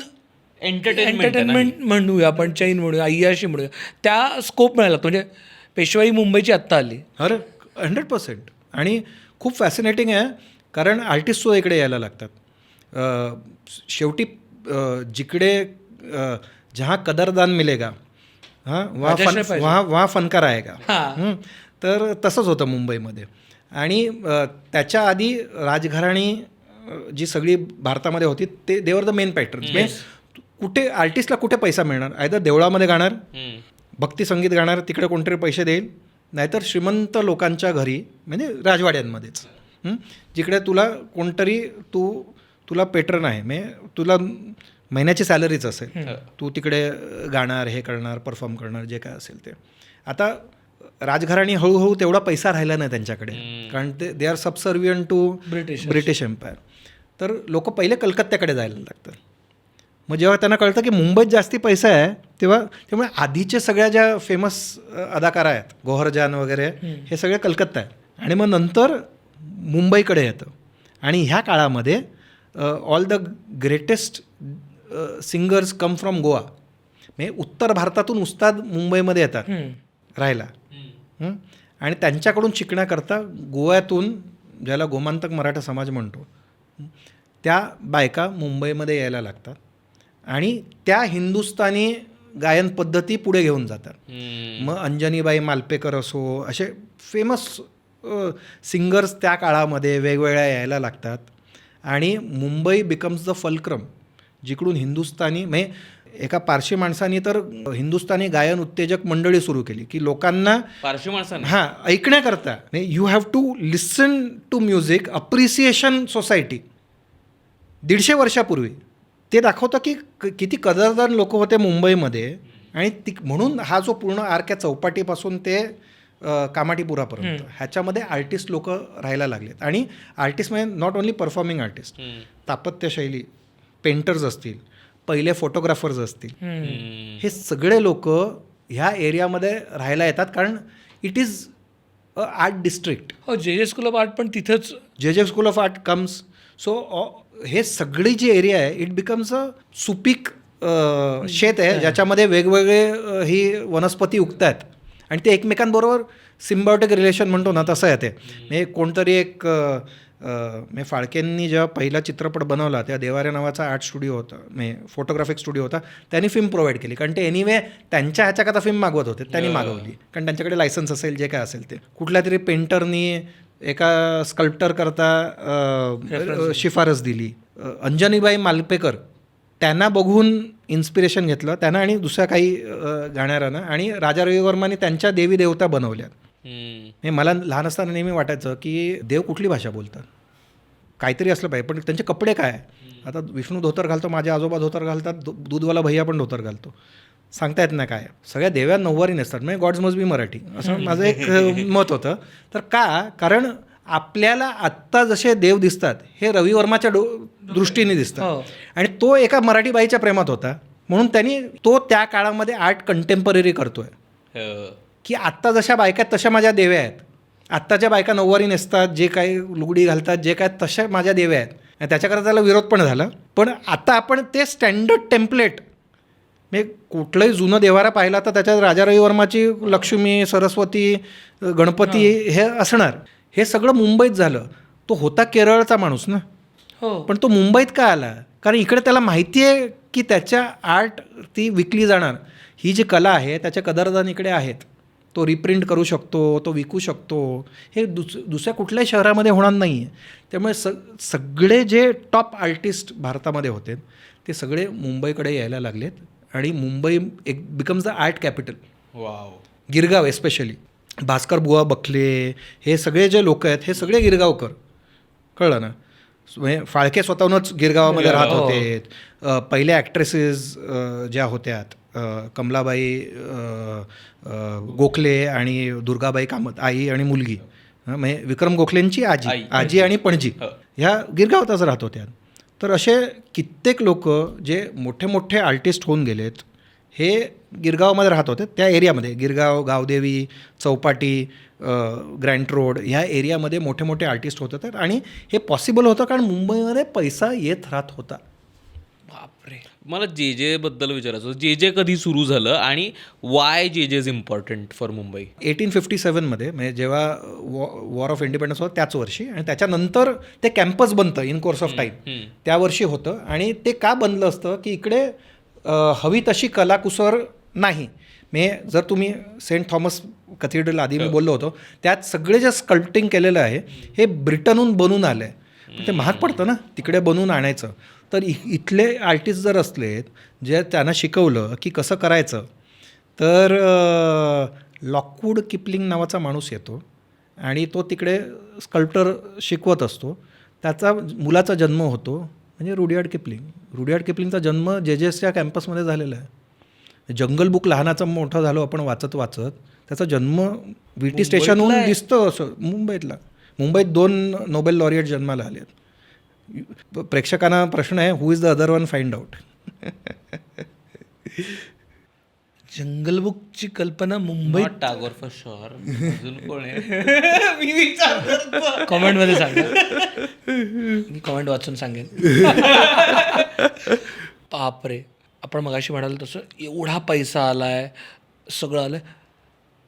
एंटरटेनमेंट म्हणूया आपण, चैन म्हणूया, अय्याशी म्हणूया, त्या स्कोप मिळायला लागतो. म्हणजे पेशवाई मुंबईची आत्ता आली. अरे 100%. आणि खूप फॅसिनेटिंग आहे कारण आर्टिस्टसुद्धा इकडे यायला लागतात. शेवटी जिकडे जहाँ कदरदान मिलेगा हां राजश्री पाहिजे. वहाँ फनकार आएगा. हां. तर तसंच होतं मुंबईमध्ये. आणि त्याच्या आधी राजघराणी जी सगळी भारतामध्ये होती ते देवर द मेन पॅटर्न. कुठे आर्टिस्टला कुठे पैसा मिळणार, आयदर देवळामध्ये गाणार, भक्ती संगीत गाणार, तिकडे कोणतरी पैसे देईल, नाहीतर श्रीमंत लोकांच्या घरी म्हणजे राजवाड्यांमध्येच, जिकडे तुला कोणतरी तुला पेट्रन आहे, म्हणजे तुला महिन्याची सॅलरीच असेल, तू तिकडे गाणार, हे करणार, परफॉर्म करणार, जे काय असेल ते. आता राजघराणी हळूहळू तेवढा पैसा राहिला नाही त्यांच्याकडे, कारण they are subservient to British empire. तर लोक पहिले कलकत्त्याकडे जायला लागतात. मग जेव्हा त्यांना कळतं की मुंबईत जास्ती पैसा आहे त्यामुळे आधीचे सगळ्या ज्या फेमस अदाकारा आहेत, गोहरजान वगैरे, हे सगळे कलकत्ता आहे. आणि मग नंतर मुंबईकडे येतं. आणि ह्या काळामध्ये all the greatest singers come from Goa. म्हणजे उत्तर भारतातून उस्ताद मुंबईमध्ये येतात राहायला. आणि त्यांच्याकडून शिकण्याकरता गोव्यातून, ज्याला गोमांतक मराठा समाज म्हणतो, त्या बायका मुंबईमध्ये यायला लागतात आणि त्या हिंदुस्थानी गायन पद्धती पुढे घेऊन जातात. मग अंजनीबाई मालपेकर असो, असे फेमस सिंगर्स त्या काळामध्ये वेगवेगळ्या यायला लागतात. आणि मुंबई बिकम्स द फल्क्रम, जिकडून हिंदुस्थानी, म्हणजे एका पारशी माणसाने तर हिंदुस्थानी गायन उत्तेजक मंडळी सुरू केली की लोकांना पारशी माणसाने हां ऐकण्याकरता. You have to listen to music appreciation society 150 वर्षापूर्वी. ते दाखवतं की किती कदरदान लोक होते मुंबईमध्ये. आणि म्हणून हा जो पूर्ण आर्क आहे चौपाटीपासून ते कामाटीपुरापर्यंत, ह्याच्यामध्ये आर्टिस्ट लोक राहायला लागलेत. आणि आर्टिस्ट म्हणजे नॉट ओन्ली परफॉर्मिंग आर्टिस्ट, स्थापत्यशैली, पेंटर्स असतील, पहिले फोटोग्राफर्स असतील, हे सगळे लोक ह्या एरियामध्ये राहायला येतात, कारण it is a art district. हो, जे स्कूल ऑफ आर्ट पण तिथंच, जे school of art comes. So हे सगळी जी एरिया आहे इट बिकम्स अ सुपीक शेत आहे, ज्याच्यामध्ये वेगवेगळे ही वनस्पती उगतात आणि ते एकमेकांबरोबर सिम्बायोटिक रिलेशन म्हणतो ना, तसं आहे ते. म्हणजे कोणतरी एक म्हणजे फाळकेंनी जेव्हा पहिला चित्रपट बनवला तेव्हा देवारे नावाचा आर्ट स्टुडिओ होता, म्हणजे फोटोग्राफिक स्टुडिओ होता, त्यांनी फिल्म प्रोव्हाइड केली. कारण ते एनिवे त्यांच्या ह्याच्याकरता फिल्म मागवत होते, त्यांनी मागवली कारण त्यांच्याकडे लायसन्स असेल, जे काय असेल ते. कुठल्या तरी पेंटरनी एका स्कल्प्टर करता शिफारस दिली. अंजनीबाई मालपेकर त्यांना बघून इन्स्पिरेशन घेतलं त्यांना आणि दुसऱ्या काही गाणाऱ्यांना, आणि राजा रविवर्माने त्यांच्या देवी देवता बनवल्या. हे मला लहान असताना नेहमी वाटायचं की देव कुठली भाषा बोलतात, काहीतरी असलं पाहिजे, पण त्यांचे कपडे काय. आता विष्णू धोतर घालतो, माझे आजोबा धोतर घालतात, दूधवाला भैया पण धोतर घालतो, सांगता येत नाही काय. सगळ्या देव्या नऊवारी नसतात, म्हणजे गॉड्स मस्ट बी मराठी, असं माझं एक मत होतं. तर कारण आपल्याला आत्ता जसे देव दिसतात हे रविवर्माच्या दृष्टीने दिसतात, आणि तो एका मराठी बाईच्या प्रेमात होता, म्हणून त्यांनी तो त्या काळामध्ये आर्ट कंटेम्पररी करतोय की आत्ता जशा बायका तशा माझ्या देव्या आहेत. आत्ताच्या बायका नऊवारी नेसतात, जे काही लुगडी घालतात, जे काय तशा माझ्या देव्या आहेत. आणि त्याच्याकरता त्याला विरोध पण झाला. पण आता आपण ते स्टँडर्ड टेम्पलेट, म्हणजे कुठलंही जुनं देवारा पाहिला तर त्याच्यात राजा रविवर्माची लक्ष्मी, सरस्वती, गणपती हे असणार. हे सगळं मुंबईत झालं. तो होता केरळचा माणूस ना, पण तो मुंबईत का आला, कारण इकडे त्याला माहिती आहे की त्याच्या आर्ट ती विकली जाणार. ही जी कला आहे त्याच्या कदरदान इकडे आहेत, तो रिप्रिंट करू शकतो, तो विकू शकतो. हे दुसऱ्या कुठल्याही शहरामध्ये होणार नाही आहे. त्यामुळे सगळे जे टॉप आर्टिस्ट भारतामध्ये होते ते सगळे मुंबईकडे यायला लागलेत, आणि मुंबई एक becomes the art capital. Wow. Girgaon especially, Bhaskar बुवा बखले, हे सगळे जे लोक आहेत हे सगळे गिरगावकर, कळलं ना. म्हणजे फाळके स्वतःहूनच गिरगावामध्ये राहत होते. पहिल्या ॲक्ट्रेसेस ज्या होत्यात, कमलाबाई गोखले आणि दुर्गाबाई कामत, आई आणि मुलगी, म्हणजे विक्रम गोखलेंची आजी आणि पणजी, ह्या गिरगावातच राहत होत्या. तर असे कित्येक लोक जे मोठे मोठे आर्टिस्ट होऊन गेलेत हे गिरगावमध्ये राहत होते. त्या एरियामध्ये गिरगाव, गावदेवी, चौपाटी, ग्रँट रोड, ह्या एरियामध्ये मोठे मोठे आर्टिस्ट होत होते. आणि हे पॉसिबल होतं कारण मुंबईमध्ये पैसा येत राहत होता. बापरे. मला जे बद्दल विचारायचं होतं, जे कधी सुरू झालं आणि वाय जे इज इम्पॉर्टंट फॉर मुंबई. 1857मध्ये, म्हणजे जेव्हा वॉर ऑफ इंडिपेंडन्स होतं त्याच वर्षी, आणि त्याच्यानंतर ते कॅम्पस बनतं इन कोर्स ऑफ टाईम, त्या वर्षी होतं. आणि ते का बनलं असतं की इकडे हवी तशी कलाकुसर नाही. जर तुम्ही सेंट थॉमस कॅथेड्रल आधी मी बोललो होतो, त्यात सगळे जे स्कल्प्टिंग केलेलं आहे हे ब्रिटनहून बनून आलं आहे. पण ते महाग पडतं ना तिकडे बनवून आणायचं. तर इथले आर्टिस्ट जर असलेत जे त्यांना शिकवलं की कसं करायचं, तर लॉकवूड किपलिंग नावाचा माणूस येतो आणि तो तिकडे स्कल्प्टर शिकवत असतो. त्याचा मुलाचा जन्म होतो म्हणजे रुडयार्ड किपलिंग. रुडयार्ड किपलिंगचा जन्म JJSच्या कॅम्पसमध्ये झालेला आहे. जंगल बुक लहानाचा मोठा झालो आपण वाचत वाचत. त्याचा जन्म VT स्टेशनहून दिसतो असं मुंबईतला. मुंबईत 2 नोबेल लॉरिएट जन्माला आले आहेत. प्रेक्षकांना प्रश्न आहे, who is the other one, find out. जंगल बुकची कल्पना मुंबईत टागोर फॉर शुअर. अजून कोण आहे मी विचार करतो. कॉमेंटमध्ये सांगा, मी कॉमेंट वाचून सांगेन. बापरे, आपण मगाशी म्हणाल तसं एवढा पैसा आलाय, सगळं आलंय.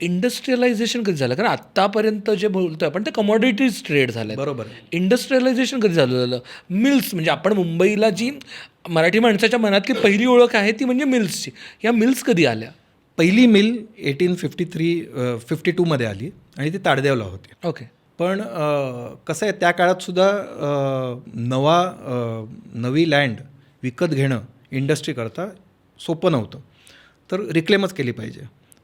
इंडस्ट्रियलायझेशन कधी झालं? कारण आत्तापर्यंत जे बोलतोय आपण ते कमॉडिटीज ट्रेड झाले. बरोबर. इंडस्ट्रियलायझेशन कधी झालं? मिल्स, म्हणजे आपण मुंबईला जी मराठी माणसाच्या मनातली पहिली ओळख आहे ती म्हणजे मिल्सची. या मिल्स कधी आल्या? पहिली मिल 1852 आली आणि ती ताडदेवला होती. ओके. पण कसं आहे, त्या काळातसुद्धा नवी लँड विकत घेणं इंडस्ट्रीकरता सोपं नव्हतं. तर रिक्लेमच केली पाहिजे.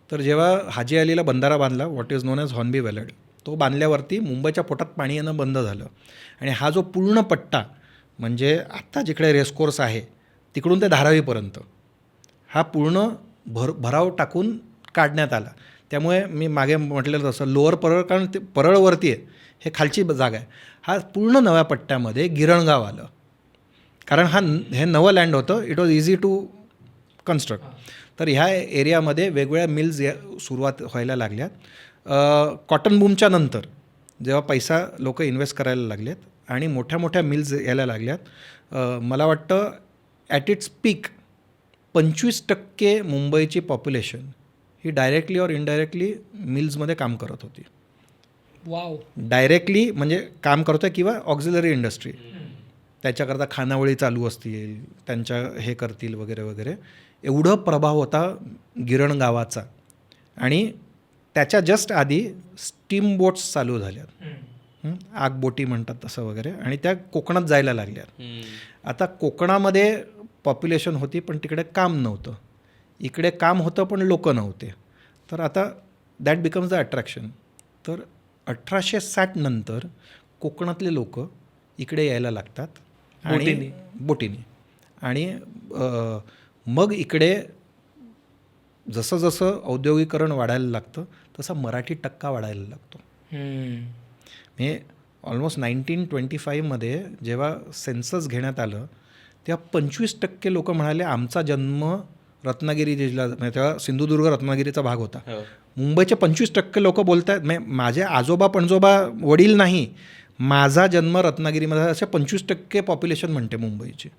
तर जेव्हा हाजी अलीला बंधारा बांधला, what is known as Hornby vellard, तो बांधल्यावरती मुंबईच्या पोटात पाणी येणं बंद झालं. आणि हा जो पूर्ण पट्टा म्हणजे आत्ता जिकडे रेसकोर्स आहे तिकडून ते धारावीपर्यंत हा पूर्ण भराव टाकून काढण्यात आला. त्यामुळे मी मागे म्हटलेलं तसं लोअर परळ, कारण ते परळवरती आहे, हे खालची जागा आहे. हा पूर्ण नव्या पट्ट्यामध्ये गिरणगाव आलं. कारण हे नवं लँड होतं, it was easy to construct. तर ह्या एरियामध्ये वेगवेगळ्या मिल्स सुरुवात व्हायला लागल्यात. कॉटन बूमच्या नंतर जेव्हा पैसा लोक इन्व्हेस्ट करायला लागलेत आणि मोठ्या मोठ्या मिल्स यायला लागल्यात, मला वाटतं ॲट इट्स पीक 25% मुंबईची पॉप्युलेशन ही डायरेक्टली और इनडायरेक्टली मिल्समध्ये काम करत होती. वाव. डायरेक्टली म्हणजे काम करतो आहे किंवा ऑक्झिलरी इंडस्ट्री, त्याच्याकरता खानावळी चालू असतील, त्यांच्या हे करतील वगैरे वगैरे. एवढं प्रभाव होता गिरण गावाचा. आणि त्याच्या जस्ट आधी स्टीम बोट्स चालू झाल्यात, आगबोटी म्हणतात तसं वगैरे, आणि त्या कोकणात जायला लागल्यात. आता कोकणामध्ये पॉप्युलेशन होती पण तिकडे काम नव्हतं, इकडे काम होतं पण लोक नव्हते. तर आता दॅट बिकम्स द अट्रॅक्शन. तर 1860 नंतर कोकणातले लोक इकडे यायला लागतात आणि बोटीने. आणि मग इकडे जसं जसं औद्योगिकरण वाढायला लागतं तसा मराठी टक्का वाढायला लागतो. म्हणजे ऑलमोस्ट 1925 जेव्हा सेन्सस घेण्यात आलं तेव्हा 25% लोक म्हणाले आमचा जन्म रत्नागिरी जिल्हा, म्हणजे तेव्हा सिंधुदुर्ग रत्नागिरीचा भाग होता. मुंबईचे 25% लोक बोलत आहेत माझे आजोबा पणजोबा वडील नाही, माझा जन्म रत्नागिरीमध्ये, असे 25% पॉप्युलेशन म्हणते मुंबईची.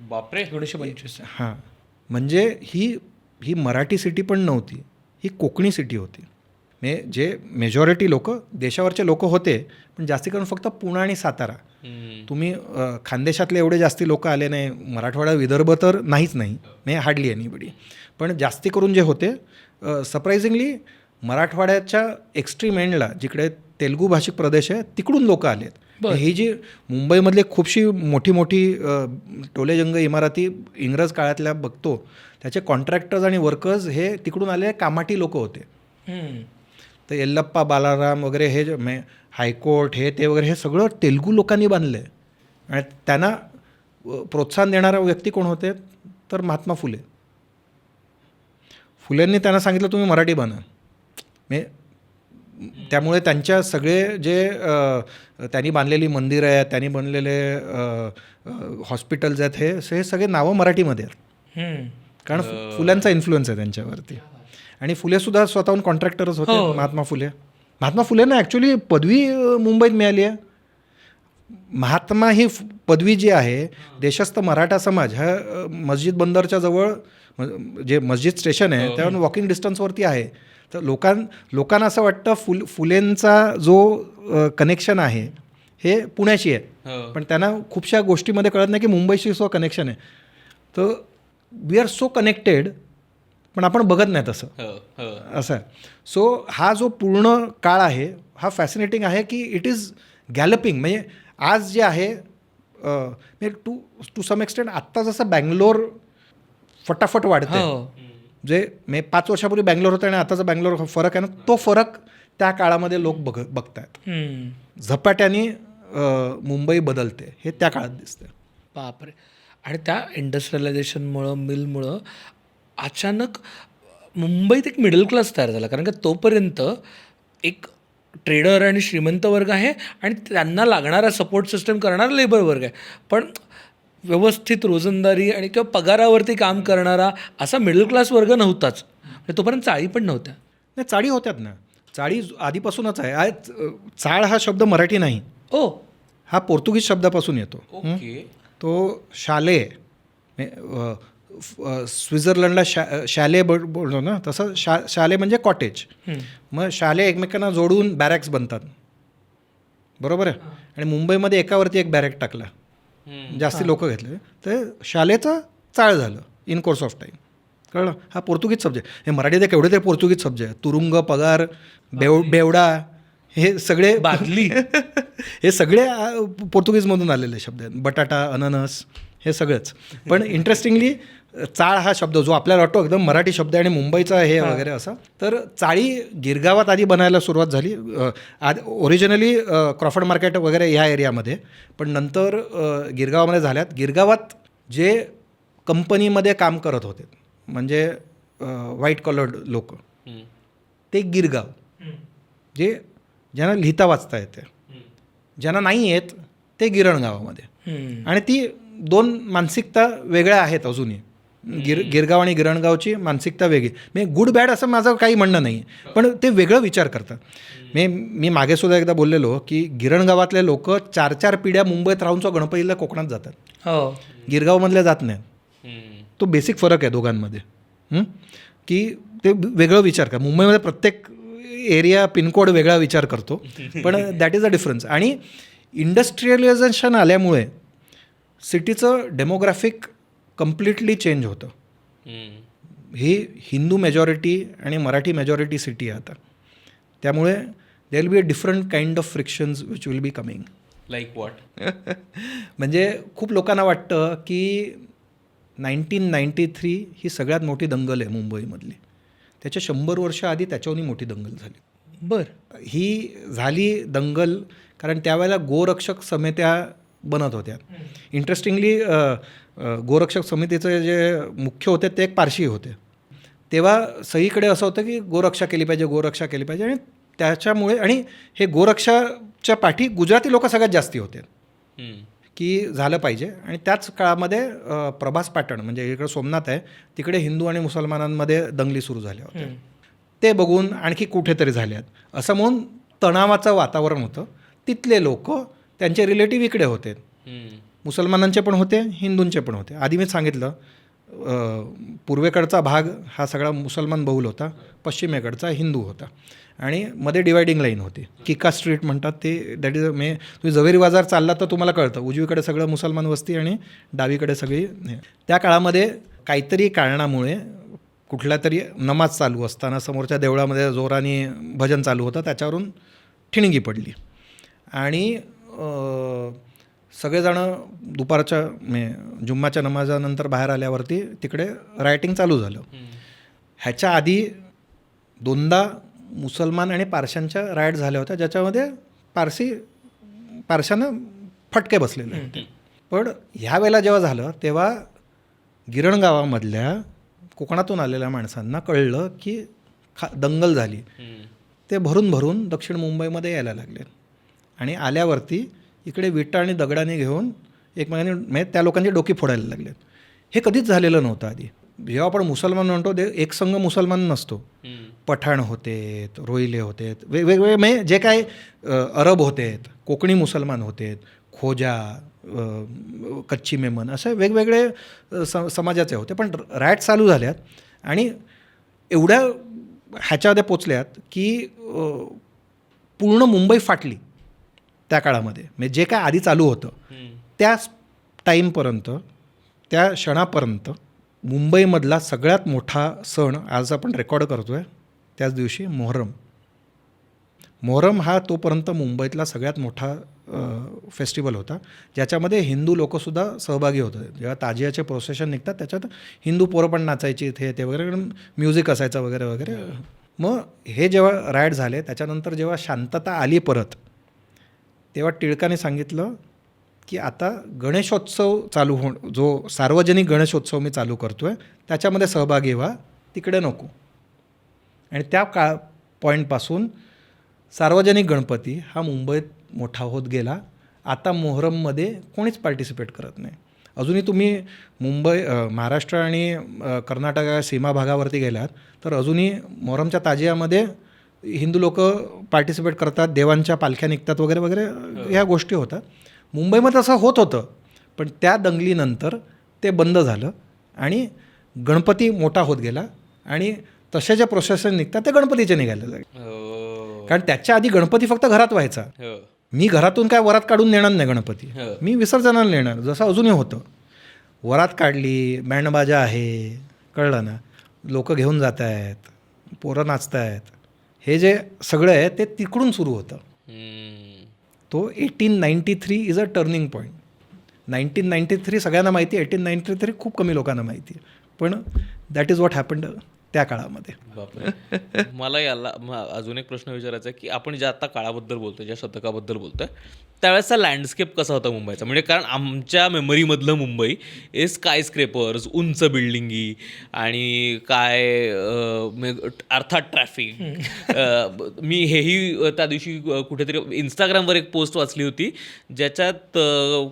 बापरे. 1925. हां, म्हणजे ही मराठी सिटी पण नव्हती, ही कोकणी सिटी होती. म्हणजे जे मेजॉरिटी लोक देशावरचे लोक होते, पण जास्ती करून फक्त पुणे आणि सातारा. तुम्ही खानदेशातले एवढे जास्ती लोक आले नाही, मराठवाडा विदर्भ तर नाहीच नाही, म्हणजे हार्डली एनीबडी. पण जास्ती करून जे होते सरप्रायझिंगली मराठवाड्याच्या एक्स्ट्रीम एंडला जिकडे तेलुगू भाषिक प्रदेश आहे तिकडून लोक आलेत. ही जी मुंबईमधली खूपशी मोठी मोठी टोलेजंग इमारती इंग्रज काळातल्या बघतो, त्याचे कॉन्ट्रॅक्टर्स आणि वर्कर्स हे तिकडून आलेले कामाटी लोक होते. तर येल्लप्पा बालाराम वगैरे हे जे हायकोर्ट हे ते वगैरे हे सगळं तेलुगू लोकांनी बांधलं आहे. आणि त्यांना प्रोत्साहन देणारा व्यक्ती कोण होते तर महात्मा फुले. फुलेंनी त्यांना सांगितलं तुम्ही मराठी बना. त्यामुळे त्यांच्या सगळे जे त्यांनी बांधलेली मंदिरं आहेत, त्यांनी बनलेले हॉस्पिटल्स आहेत, हे सगळे नावं मराठीमध्ये आहेत. कारण फुल्यांचा इन्फ्लुएन्स आहे त्यांच्यावरती. आणि फुलेसुद्धा स्वतःहून कॉन्ट्रॅक्टरच होते. महात्मा फुलेंना ॲक्च्युली पदवी मुंबईत मिळाली आहे. महात्मा ही पदवी जी आहे, देशस्थ मराठा समाज ह्या मस्जिद बंदरच्या जवळ जे मस्जिद स्टेशन आहे त्यावर वॉकिंग डिस्टन्सवरती आहे. तर लोकांना असं वाटतं फुलेंचा जो कनेक्शन आहे हे पुण्याशी आहे, पण त्यांना खूपशा गोष्टीमध्ये कळत नाही की मुंबईशी सुद्धा कनेक्शन आहे. तर वी आर सो कनेक्टेड, पण आपण बघत नाही तसं. असं आहे. सो हा जो पूर्ण काळ आहे हा फॅसिनेटिंग आहे की इट इज गॅलपिंग. म्हणजे आज जे आहे म्हणजे टू सम एक्सटेंट आत्ता जसं बँगलोर फटाफट वाढते, जे म्हणजे 5 वर्षापूर्वी बँगलोर होतं आणि आताचा बँगलोर फरक आहे ना, तो फरक त्या काळामध्ये लोक बघतायत. झपाट्याने मुंबई बदलते हे त्या काळात दिसतं. बापरे. आणि त्या इंडस्ट्रियलायझेशनमुळं, मिलमुळं अचानक मुंबईत एक मिडल क्लास तयार झाला. कारण का तोपर्यंत एक ट्रेडर आणि श्रीमंत वर्ग आहे आणि त्यांना लागणारा सपोर्ट सिस्टम करणारा लेबर वर्ग आहे. पण व्यवस्थित रोजंदारी आणि किंवा पगारावरती काम करणारा असा मिडल क्लास वर्ग नव्हताच. म्हणजे तोपर्यंत चाळी पण नव्हत्या. नाही, चाळी होत्यात ना. चाळी आधीपासूनच आहे. आज चाळ हा शब्द मराठी नाही, ओ हा पोर्तुगीज शब्दापासून येतो. ओके. तो शाले, स्वित्झर्लंडला शाले बोलतो ना, तसं शाले म्हणजे कॉटेज. मग शाले एकमेकांना जोडून बॅरॅक्स बनतात, बरोबर आहे. आणि मुंबईमध्ये एकावरती एक बॅरॅक टाकला, जास्ती लोक घेतले, तर शालेचं चाळ झालं इन कोर्स ऑफ टाईम. कळलं. हा पोर्तुगीज शब्द आहे. हे मराठीत केवढे ते पोर्तुगीज शब्द आहे. तुरुंग, पगार, बेवडा, हे सगळे बादली हे सगळे पोर्तुगीजमधून आलेले शब्द आहेत. बटाटा, अननस, हे सगळंच. पण इंटरेस्टिंगली चाळ हा शब्द जो आपल्याला वाटतो एकदम मराठी शब्द आहे आणि मुंबईचा हे वगैरे असा, तर चाळी गिरगावात आधी बनायला सुरुवात झाली. ओरिजिनली क्रॉफर्ड मार्केट वगैरे ह्या एरियामध्ये, पण नंतर गिरगावामध्ये झाल्यात. गिरगावात जे कंपनीमध्ये काम करत होते म्हणजे व्हाईट कलर्ड लोक, ते गिरगाव. जे ज्यांना लिहिता वाचता येते, ज्यांना नाही येत ते गिरणगावामध्ये. आणि ती 2 मानसिकता वेगळ्या आहेत अजूनही. गिरगाव आणि गिरणगावची मानसिकता वेगळी. म्हणजे गुड बॅड असं माझं काही म्हणणं नाही, पण ते वेगळं विचार करतात. मी मागे सुद्धा एकदा बोललेलो की गिरणगावातले लोक 4-4 पिढ्या मुंबईत राहूनचं गणपतीला कोकणात जातात. हो. गिरगावमधले जात नाहीत. तो बेसिक फरक आहे दोघांमध्ये, की ते वेगळं विचार करतात. मुंबईमध्ये प्रत्येक एरिया पिनकोड वेगळा विचार करतो, पण दॅट इज अ डिफरन्स. आणि इंडस्ट्रियलायझेशन आल्यामुळे सिटीचं डेमोग्राफिक कम्प्लिटली चेंज होतं. ही हिंदू मेजॉरिटी आणि मराठी मेजॉरिटी सिटी आहे आता. त्यामुळे there will be a different kind of frictions which will be coming. Like what? म्हणजे खूप लोकांना वाटतं की 1993 ही सगळ्यात मोठी दंगल आहे मुंबईमधली. त्याच्या 100 वर्ष आधी त्याच्याहूनही मोठी दंगल झाली. बरं. ही झाली दंगल कारण त्यावेळेला गोरक्षक समित्या बनत होत्या. इंटरेस्टिंगली गोरक्षक समितीचे जे मुख्य होते ते एक पारशी होते. तेव्हा सगळीकडे असं होतं की गोरक्षा केली पाहिजे, गोरक्षा केली पाहिजे. आणि त्याच्यामुळे आणि हे गोरक्षाच्या पाठी गुजराती लोक सगळ्यात जास्ती होते की झालं पाहिजे. आणि त्याच काळामध्ये प्रभास पॅटर्न म्हणजे इकडे सोमनाथ आहे, तिकडे हिंदू आणि मुसलमानांमध्ये दंगली सुरू झाल्या होत्या. ते बघून आणखी कुठेतरी झाल्यात असं म्हणून तणावाचं वातावरण होतं. तिथले लोक त्यांचे रिलेटिव्ह इकडे होते, मुसलमानांचे पण होते, हिंदूंचे पण होते. आधी मी सांगितलं पूर्वेकडचा भाग हा सगळा मुसलमान बहुल होता, पश्चिमेकडचा हिंदू होता आणि मध्ये डिवायडिंग लाईन होती, किका स्ट्रीट म्हणतात ते. दॅट इज मे तुम्ही जवेरी बाजार चालला तर तुम्हाला कळतं उजवीकडे सगळं मुसलमान वस्ती आणि डावीकडे सगळी. त्या काळामध्ये काहीतरी कारणामुळे कुठल्या तरी नमाज चालू असताना समोरच्या देवळामध्ये जोराने भजन चालू होतं, त्याच्यावरून ठिणगी पडली आणि सगळेजणं दुपारच्या जुम्माच्या नमाजानंतर बाहेर आल्यावरती तिकडे रायटिंग चालू झालं. ह्याच्या आधी 2दा मुसलमान आणि पारशांच्या रायट झाल्या होत्या, ज्याच्यामध्ये पारशांना फटके बसलेले होते. पण ह्या वेळेला जेव्हा झालं तेव्हा गिरणगावामधल्या कोकणातून आलेल्या माणसांना कळलं की दंगल झाली. ते भरून भरून दक्षिण मुंबईमध्ये यायला लागले आणि आल्यावरती इकडे विटा आणि दगडाने घेऊन एकमेकांनी म्हणजे त्या लोकांची डोकी फोडायला लागलेत. हे कधीच झालेलं नव्हतं आधी. जेव्हा आपण मुसलमान म्हणतो ते एक संघ मुसलमान नसतो. पठाण होते, रोहिले होते, वेगवेगळे म्हणजे जे काय अरब होते, कोकणी मुसलमान होते, खोजा, कच्ची मेमन असे वेगवेगळे समाजाचे होते. पण रायट चालू झाल्यात आणि एवढ्या ह्याच्यामध्ये पोचल्यात की पूर्ण मुंबई फाटली त्या काळामध्ये. म्हणजे जे काय आधी चालू होतं त्या टाईमपर्यंत, त्या क्षणापर्यंत मुंबईमधला सगळ्यात मोठा सण आज आपण रेकॉर्ड करतो आहे त्याच दिवशी मोहरम हा तोपर्यंत मुंबईतला सगळ्यात मोठा फेस्टिवल होता, ज्याच्यामध्ये हिंदू लोकंसुद्धा सहभागी होते. जेव्हा ताजियाचे प्रोसेशन निघतात त्याच्यात हिंदू पोरं पण नाचायची इथे ते वगैरे, म्युझिक असायचं वगैरे वगैरे. मग हे जेव्हा रायट झाले त्याच्यानंतर जेव्हा शांतता आली परत, तेव्हा टिळकाने सांगितलं की आता गणेशोत्सव चालू जो सार्वजनिक गणेशोत्सव मी चालू करतो आहे त्याच्यामध्ये सहभागी व्हा, तिकडे नको. आणि त्या पॉईंटपासून सार्वजनिक गणपती हा मुंबईत मोठा होत गेला. आता मोहरममध्ये कोणीच पार्टिसिपेट करत नाही. अजूनही तुम्ही महाराष्ट्र आणि कर्नाटक सीमा भागावरती गेलात तर अजूनही मोहरमच्या ताजियामध्ये हिंदू लोक पार्टिसिपेट करतात, देवांच्या पालख्या निघतात वगैरे वगैरे ह्या गोष्टी होतात. मुंबईमध्ये असं होत होतं, पण त्या दंगलीनंतर ते बंद झालं आणि गणपती मोठा होत गेला आणि तसे जे प्रोसेशन निघतात ते गणपतीचे निघायला लागले. कारण त्याच्या आधी गणपती फक्त घरात व्हायचा. मी घरातून काय वरात काढून नेणार नाही गणपती, मी विसर्जनाला नेणार, जसं अजूनही होतं. वरात काढली, बँडबाजा आहे, कळलं ना, लोक घेऊन जात आहेत, पोरं नाचत आहेत, हे जे सगळं आहे ते तिकडून सुरू होतं. तो 1893 इज अ टर्निंग पॉईंट. 1993 सगळ्यांना माहिती आहे, 1893 खूप कमी लोकांना माहिती आहे, पण दॅट इज व्हॉट हॅपन्ड त्या काळामध्ये. बापरे. मला याला अजून एक प्रश्न विचारायचा आहे की आपण ज्या आता काळाबद्दल बोलतोय, ज्या शतकाबद्दल बोलतोय, त्यावेळेसचा लँडस्केप कसा होता मुंबईचा? म्हणजे कारण आमच्या मेमरीमधलं मुंबई हे स्कायस्क्रेपर्स, उंच बिल्डिंगी आणि काय अर्थात ट्रॅफिक. मी हेही त्या दिवशी कुठेतरी इंस्टाग्रामवर एक पोस्ट वाचली होती ज्याच्यात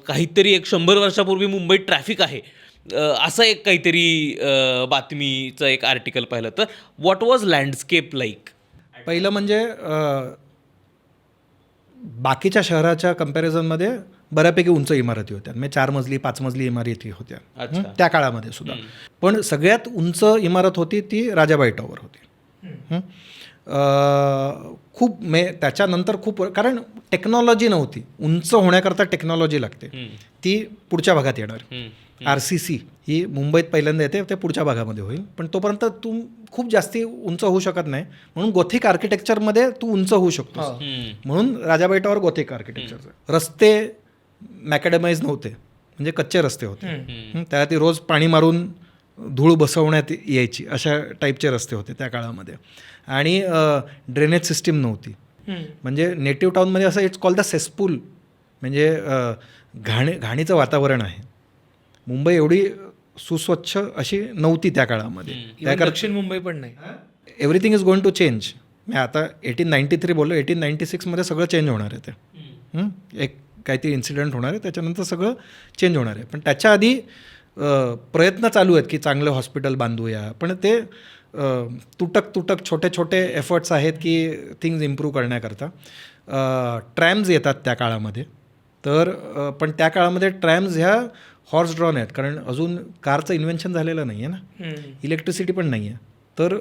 काहीतरी 100 वर्षापूर्वी मुंबईत ट्रॅफिक आहे असं एक काहीतरी बातमीचं एक आर्टिकल पाहिलं. तर व्हॉट वॉज लँडस्केप लाईक? पहिलं म्हणजे बाकीच्या शहराच्या कम्पॅरिझनमध्ये बऱ्यापैकी उंच इमारती होत्या. म्हणजे 4 मजली 5 मजली इमारती होत्या त्या काळामध्ये सुद्धा. पण सगळ्यात उंच इमारत होती ती राजाबाई टॉवर होती. खूप त्याच्यानंतर खूप, कारण टेक्नॉलॉजी नव्हती, उंच होण्याकरता टेक्नॉलॉजी लागते, ती पुढच्या भागात येणार. RCC ही मुंबईत पहिल्यांदा येते, ते पुढच्या भागामध्ये होईल, पण तोपर्यंत तू खूप जास्ती उंच होऊ शकत नाही. म्हणून गोथिक आर्किटेक्चरमध्ये तू उंच होऊ शकतो, म्हणून राजाबाई टॉवर गोथिक आर्किटेक्चरचं. रस्ते मॅकॅडमाइज नव्हते, म्हणजे कच्चे रस्ते होते, त्यात रोज पाणी मारून धूळ बसवण्यात यायची, अशा टाईपचे रस्ते होते त्या काळामध्ये. आणि ड्रेनेज सिस्टीम नव्हती. म्हणजे नेटिव्ह टाऊनमध्ये असं इट्स कॉल्ड द सेसपूल, म्हणजे घाणीचं वातावरण आहे. मुंबई एवढी सुस्वच्छ अशी नव्हती त्या काळामध्ये. दक्षिण मुंबई पण नाही. Everything is going to change. मी आता 1893 बोललो, 1896 सगळं चेंज होणार आहे. ते एक काहीतरी इन्सिडेंट होणार आहे, त्याच्यानंतर सगळं चेंज होणार आहे. पण त्याच्या आधी प्रयत्न चालू आहेत की चांगलं हॉस्पिटल बांधूया, पण ते तुटक छोटे छोटे एफर्ट्स आहेत की थिंग्स इम्प्रूव्ह करण्याकरता. ट्रॅम्स येतात त्या काळामध्ये, तर पण त्या काळामध्ये ट्रॅम्स ह्या हॉर्स ड्रॉन आहेत, कारण अजून कारचं इन्व्हेन्शन झालेलं नाही आहे ना, इलेक्ट्रिसिटी पण नाही आहे. तर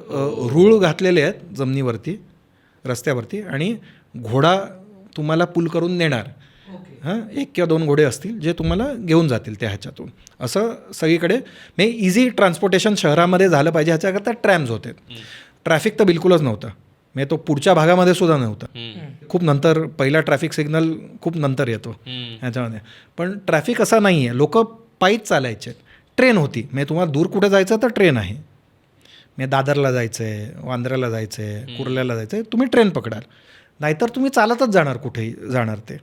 रूळ घातलेले आहेत जमिनीवरती, रस्त्यावरती, आणि घोडा तुम्हाला पुल करून नेणार. 1 किंवा 2 घोडे असतील जे तुम्हाला घेऊन जातील त्या ह्याच्यातून. असं सगळीकडे म्हणजे इझी ट्रान्सपोर्टेशन शहरामध्ये झालं पाहिजे ह्याच्याकरता ट्रॅम्स होते. ट्रॅफिक तर बिलकुलच नव्हतं, म्हणजे तो पुढच्या भागामध्ये सुद्धा नव्हता. खूप नंतर पहिला ट्रॅफिक सिग्नल खूप नंतर येतो ह्याच्यामध्ये. पण ट्रॅफिक असा नाही आहे, लोक पायीच चालायचे. ट्रेन होती, म्हणजे तुम्हाला दूर कुठे जायचं तर ट्रेन आहे, म्हणजे दादरला जायचं आहे, वांद्र्याला जायचं आहे, कुर्ल्याला जायचं आहे, तुम्ही ट्रेन पकडाल, नाहीतर तुम्ही चालतच जाणार, कुठेही जाणार. ते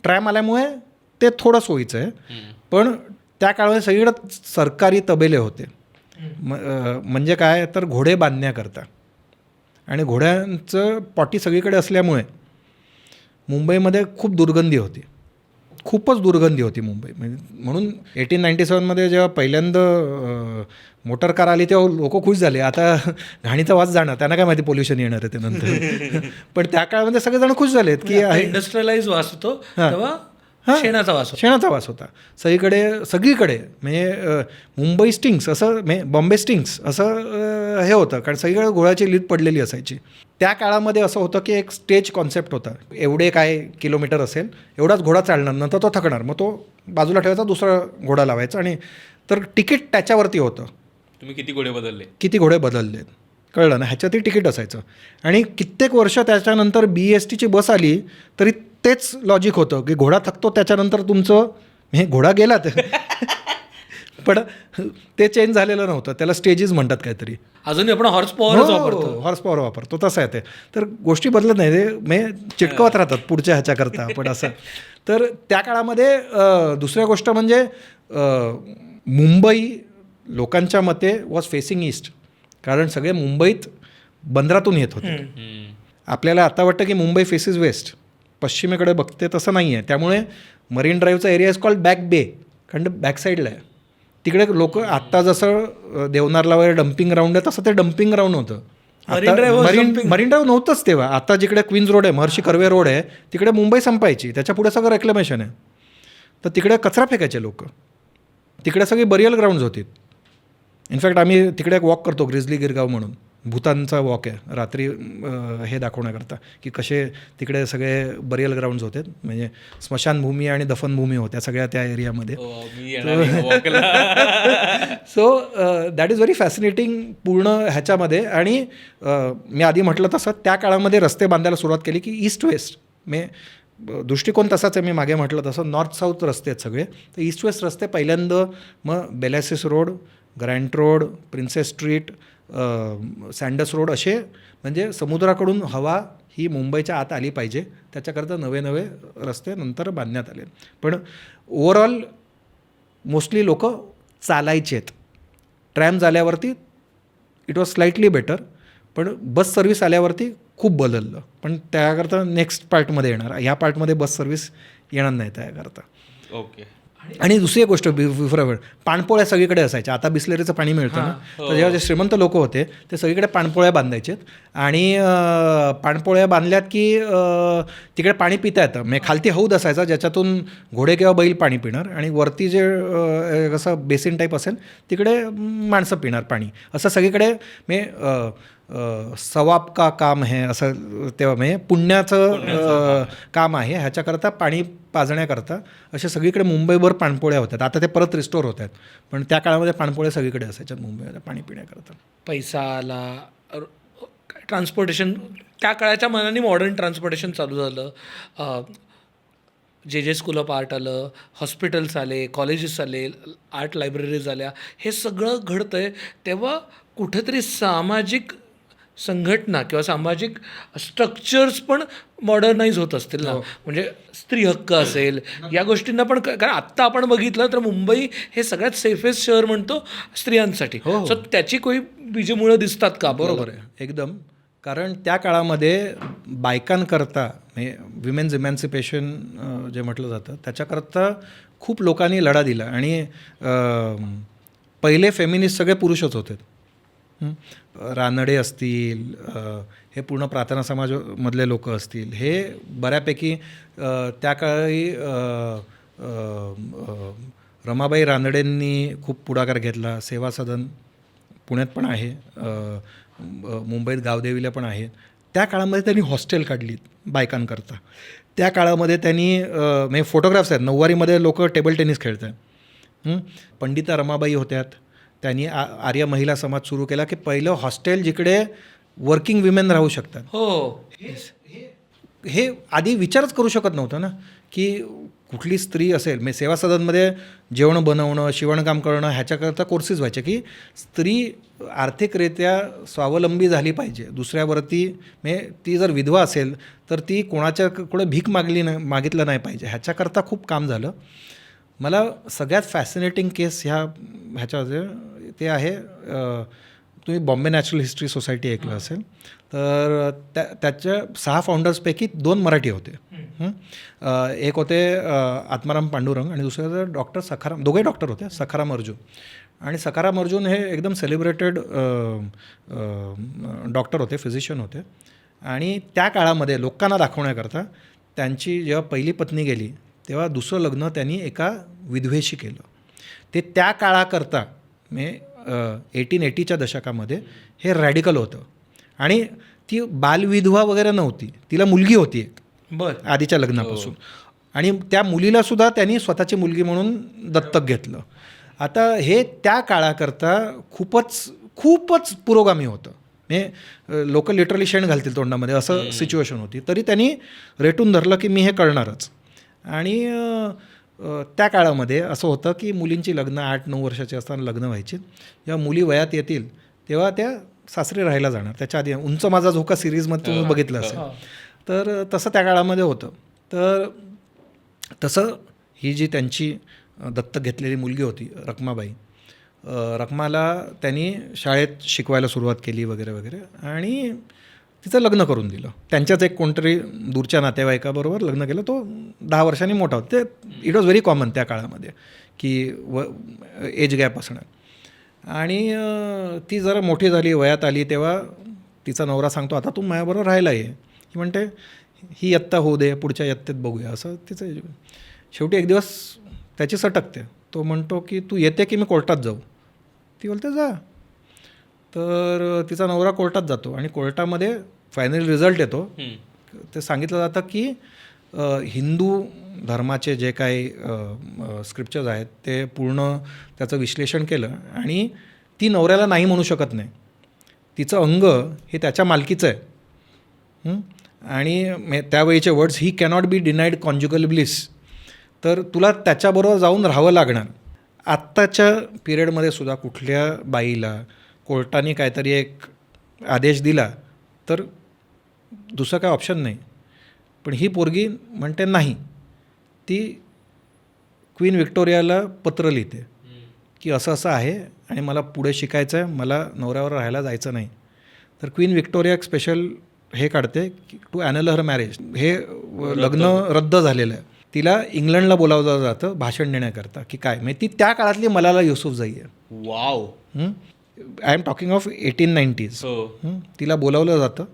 ट्रॅम आल्यामुळे ते थोडं सोयीचं आहे. पण त्या काळामध्ये सगळीकडे सरकारी तबेले होते. म्हणजे काय तर घोडे बांधण्याकरता, आणि घोड्यांचं पॉटी सगळीकडे असल्यामुळे मुंबईमध्ये खूप दुर्गंधी होती, खूपच दुर्गंधी होती मुंबई. म्हणून 1897 जेव्हा पहिल्यांदा मोटर कार आली तेव्हा लोक खुश झाले, आता घाणीचा वास जाणार, त्यांना काय माहिती पोल्युशन येणार आहे ते नंतर. पण त्या काळामध्ये सगळेजण खुश झालेत की इंडस्ट्रियलाइज वास होतो, तेव्हा शेणाचा वास होता सगळीकडे. म्हणजे मुंबई स्टिंग्स असं, म्हणजे बॉम्बे स्टिंग्स असं हे होतं, कारण सगळीकडे घोड्याची लीड पडलेली असायची. त्या काळामध्ये असं होतं की एक स्टेज कॉन्सेप्ट होता, एवढे काय किलोमीटर असेल एवढाच घोडा चालणार, नंतर तो थकणार, मग तो बाजूला ठेवायचा, दुसरा घोडा लावायचा, आणि तर तिकीट त्याच्यावरती होतं, तुम्ही किती घोडे बदलले. किती घोडे बदलले कळलं ना, ह्याच्यातही तिकीट असायचं. आणि कित्येक वर्ष त्याच्यानंतर BESTची बस आली तरी तेच लॉजिक होतं की घोडा थकतो त्याच्यानंतर तुमचं हे घोडा गेला तर पण ते चेंज झालेलं नव्हतं, त्याला स्टेजेस म्हणतात काहीतरी. अजूनही आपण हॉर्स पॉवरच वापरतो. हॉर्स पॉवर वापरतो, तसं आहे ते. तर गोष्टी बदलत नाही, ते म्हणजे चिटकवत राहतात पुढच्या ह्याच्याकरता आपण असं. तर त्या काळामध्ये दुसऱ्या गोष्ट म्हणजे मुंबई लोकांच्या मते वॉज फेसिंग ईस्ट, कारण सगळे मुंबईत बंदरातून येत होते. आपल्याला आता वाटतं की मुंबई फेसिस वेस्ट, पश्चिमेकडे बघते, तसं नाही आहे. त्यामुळे मरीन ड्राईव्हचा area is called back bay, कारण बॅक साईडला आहे. तिकडे लोक आत्ता जसं देवनारला वगैरे डम्पिंग ग्राउंड आहे तसं ते डम्पिंग ग्राउंड होतं. मरीन ड्राईव्ह नव्हतंच तेव्हा. आता जिकडे क्वीन्स रोड आहे, महर्षी कर्वे रोड आहे, तिकडे मुंबई संपायची, त्याच्या पुढे सगळं रेक्लेमेशन आहे. तर तिकडे कचरा फेकायचे लोक, तिकडे सगळी बरियल ग्राउंड्स होती. इनफॅक्ट आम्ही तिकडे एक वॉक करतो, ग्रिझली गिरगाव म्हणून, भूतानचा वॉक आहे, रात्री हे दाखवण्याकरता की कसे तिकडे सगळे बरियल ग्राउंड्स होते, म्हणजे स्मशानभूमी आणि दफनभूमी होत्या सगळ्या त्या एरियामध्ये. So that is very fascinating पूर्ण ह्याच्यामध्ये. आणि मी आधी म्हटलं तसं त्या काळामध्ये रस्ते बांधायला सुरुवात केली की ईस्ट वेस्ट, म्हणजे दृष्टिकोन तसाच आहे. मी मागे म्हटलं तसं नॉर्थ साऊथ रस्ते आहेत सगळे, तर ईस्ट वेस्ट रस्ते पहिल्यांदा, मग Bellasis road, Grant road, Princess street, Sandhurst road, असे म्हणजे समुद्राकडून हवा ही मुंबईच्या आत आली पाहिजे त्याच्याकरता नवे नवे रस्ते नंतर बांधण्यात आले. पण ओव्हरऑल मोस्टली लोक चालायचेत. ट्रॅम झाल्यावरती इट वॉज स्लाइटली बेटर, पण बस सर्व्हिस आल्यावरती खूप बदललं. पण त्याकरता नेक्स्ट पार्टमध्ये येणार, ह्या पार्टमध्ये बस सर्व्हिस येणार नाही त्याकरता. ओके. आणि दुसरी एक गोष्ट, पाणपोळ्या सगळीकडे असायच्या. आता बिस्लेरीचं पाणी मिळतं ना, तर जेव्हा जे श्रीमंत लोक होते ते सगळीकडे पाणपोळ्या बांधायचेत. आणि पाणपोळ्या बांधल्यात की तिकडे पाणी पिता येतं, म्हणजे खालती हौद असायचा ज्याच्यातून घोडे किंवा बैल पाणी पिणार, आणि वरती जे कसं बेसिन टाईप असेल तिकडे माणसं पिणार पाणी. असं सगळीकडे सवाब का काम आहे असं तेव्हा, म्हणजे पुण्याचं काम आहे ह्याच्याकरता, पाणी पाजण्याकरता अशा सगळीकडे मुंबईभर पाणपोळ्या होत्यात. आता ते परत रिस्टोर होत आहेत, पण त्या काळामध्ये पाणपोळ्या सगळीकडे असायच्यात मुंबईमध्ये पाणी पिण्याकरता. पैसा आला, ट्रान्सपोर्टेशन त्या काळाच्या मनाने मॉडर्न ट्रान्सपोर्टेशन चालू झालं. जे स्कूल ऑफ आर्ट आलं, हॉस्पिटल्स आले, कॉलेजेस आले, आर्ट लायब्ररीज आल्या, हे सगळं घडतं आहे. तेव्हा कुठेतरी सामाजिक संघटना किंवा सामाजिक स्ट्रक्चर्स पण मॉडर्नाइज होत असतील ना. म्हणजे स्त्री हक्क असेल, या गोष्टींना पण, कारण आत्ता आपण बघितलं तर मुंबई हे सगळ्यात सेफेस्ट शहर म्हणतो स्त्रियांसाठी. सो त्याची काही बीजे मुळं दिसतात का? बरोबर आहे एकदम. कारण त्या काळामध्ये बायकांकरता, म्हणजे विमेन्स इमॅन्सिपेशन जे म्हटलं जातं त्याच्याकरता खूप लोकांनी लढा दिला. आणि पहिले फेमिनिस्ट सगळे पुरुषच होते. रानडे असतील, हे पूर्ण प्रार्थना समाजामधले लोक असतील, हे बऱ्यापैकी त्या काळी रमाबाई रानडेंनी खूप पुढाकार घेतला. सेवा सदन पुण्यात पण आहे, मुंबईत गावदेवीला पण आहे. त्या काळामध्ये त्यांनी हॉस्टेल काढलीत बायकांकरता. त्या काळामध्ये त्यांनी म्हणजे फोटोग्राफ्स आहेत, नऊवारीमध्ये लोक टेबल टेनिस खेळत आहेत. पंडिता रमाबाई होत्यात, त्यांनी आर्य महिला समाज सुरू केला की पहिलं हॉस्टेल जिकडे वर्किंग विमेन राहू शकतात. हो, हे आधी विचारच करू शकत नव्हतं ना की कुठली स्त्री असेल. म्हणजे सेवा सदनमध्ये जेवण बनवणं, शिवणकाम करणं ह्याच्याकरता कोर्सेस व्हायचे की स्त्री आर्थिकरित्या स्वावलंबी झाली पाहिजे दुसऱ्यावरती. म्हणजे ती जर विधवा असेल तर ती कोणाच्याकडे भीक मागितलं नाही पाहिजे, ह्याच्याकरता खूप काम झालं. मला सगळ्यात फॅसिनेटिंग केस ह्याच्यामध्ये ते आहे, तुम्ही बॉम्बे नॅचरल हिस्ट्री सोसायटी ऐकलं असेल तर त्याच्या 6 फाउंडर्सपैकी 2 मराठी होते. एक होते आत्माराम पांडुरंग आणि दुसरे होते डॉक्टर सखाराम, दोघे डॉक्टर होते, सखाराम अर्जुन. आणि सखाराम अर्जुन हे एकदम सेलिब्रेटेड डॉक्टर होते, फिजिशियन होते. आणि त्या काळामध्ये लोकांना दाखवण्याकरता त्यांची जेव्हा पहिली पत्नी गेली तेव्हा दुसरं लग्न त्यांनी एका विधवेशी केलं. ते त्या काळाकरता म्हणजे 1880च्या दशकामध्ये हे रॅडिकल होतं. आणि ती बालविधवा वगैरे नव्हती, तिला मुलगी होती एक बरं आधीच्या लग्नापासून. आणि त्या मुलीलासुद्धा त्यांनी स्वतःची मुलगी म्हणून दत्तक घेतलं. आता हे त्या काळाकरता खूपच पुरोगामी होतं. म्हणजे लोक लिटरली शेण घालतील तोंडामध्ये असं सिच्युएशन होती. तरी त्यांनी रेटून धरलं की मी हे करणारच. आणि त्या काळामध्ये असं होतं की मुलींची लग्न 8-9 वर्षाची असताना लग्न व्हायची. जेव्हा मुली वयात येतील तेव्हा त्या सासरी राहायला जाणार. त्याच्या आधी उंच माझा झोका सिरीजमध्ये तुम्ही बघितलं असेल. तर तसं त्या काळामध्ये होतं. तर तसं ही जी त्यांची दत्तक घेतलेली मुलगी होती रखमाबाई, रखमाला त्यांनी शाळेत शिकवायला सुरुवात केली वगैरे वगैरे आणि तिचं लग्न करून दिलं. त्यांच्याच एक कोणतरी दूरच्या नातेवाईकाबरोबर लग्न केलं. तो 10 वर्षांनी मोठा होता. ते इट वॉज व्हेरी कॉमन त्या काळामध्ये की एज गॅप असणं. आणि ती जरा मोठी झाली, वयात आली, तेव्हा तिचा नवरा सांगतो आता तू माझ्याबरोबर राहायला ये. ही म्हणते ही इयत्ता होऊ दे, पुढच्या इयत्तेत बघूया. असं तिचं शेवटी एक दिवस त्याची सटकते. तो म्हणतो की तू येते की मी कोर्टात जाऊ. ती बोलते जा. तर तिचा नवरा कोर्टात जातो आणि कोर्टामध्ये फायनल रिझल्ट येतो. ते सांगितलं जातं की हिंदू धर्माचे जे काही स्क्रिप्चर्स आहेत ते पूर्ण त्याचं विश्लेषण केलं आणि ती नवऱ्याला नाही म्हणू शकत नाही. तिचं अंग हे त्याच्या मालकीचं आहे. आणि त्यावेळीचे words he cannot be denied conjugal bliss. तर तुला त्याच्याबरोबर जाऊन राहावं लागणार. आत्ताच्या पिरियडमध्ये सुद्धा कुठल्या बाईला कोर्टाने काहीतरी एक आदेश दिला तर दुसरं काय ऑप्शन नाही. पण ही पोरगी म्हणते नाही. ती क्वीन व्हिक्टोरियाला पत्र लिहिते की असं असं आहे आणि मला पुढे शिकायचं आहे, मला नवऱ्यावर राहायला जायचं नाही. तर क्वीन व्हिक्टोरिया एक स्पेशल हे काढते की टू ॲनल हर मॅरेज. हे लग्न रद्द झालेलं आहे. तिला इंग्लंडला बोलावलं जातं भाषण देण्याकरता की काय. म्हणजे ती त्या काळातली मलाला युसुफजाई आहे. Wow. I am talking of 1890s. तिला बोलावलं जातं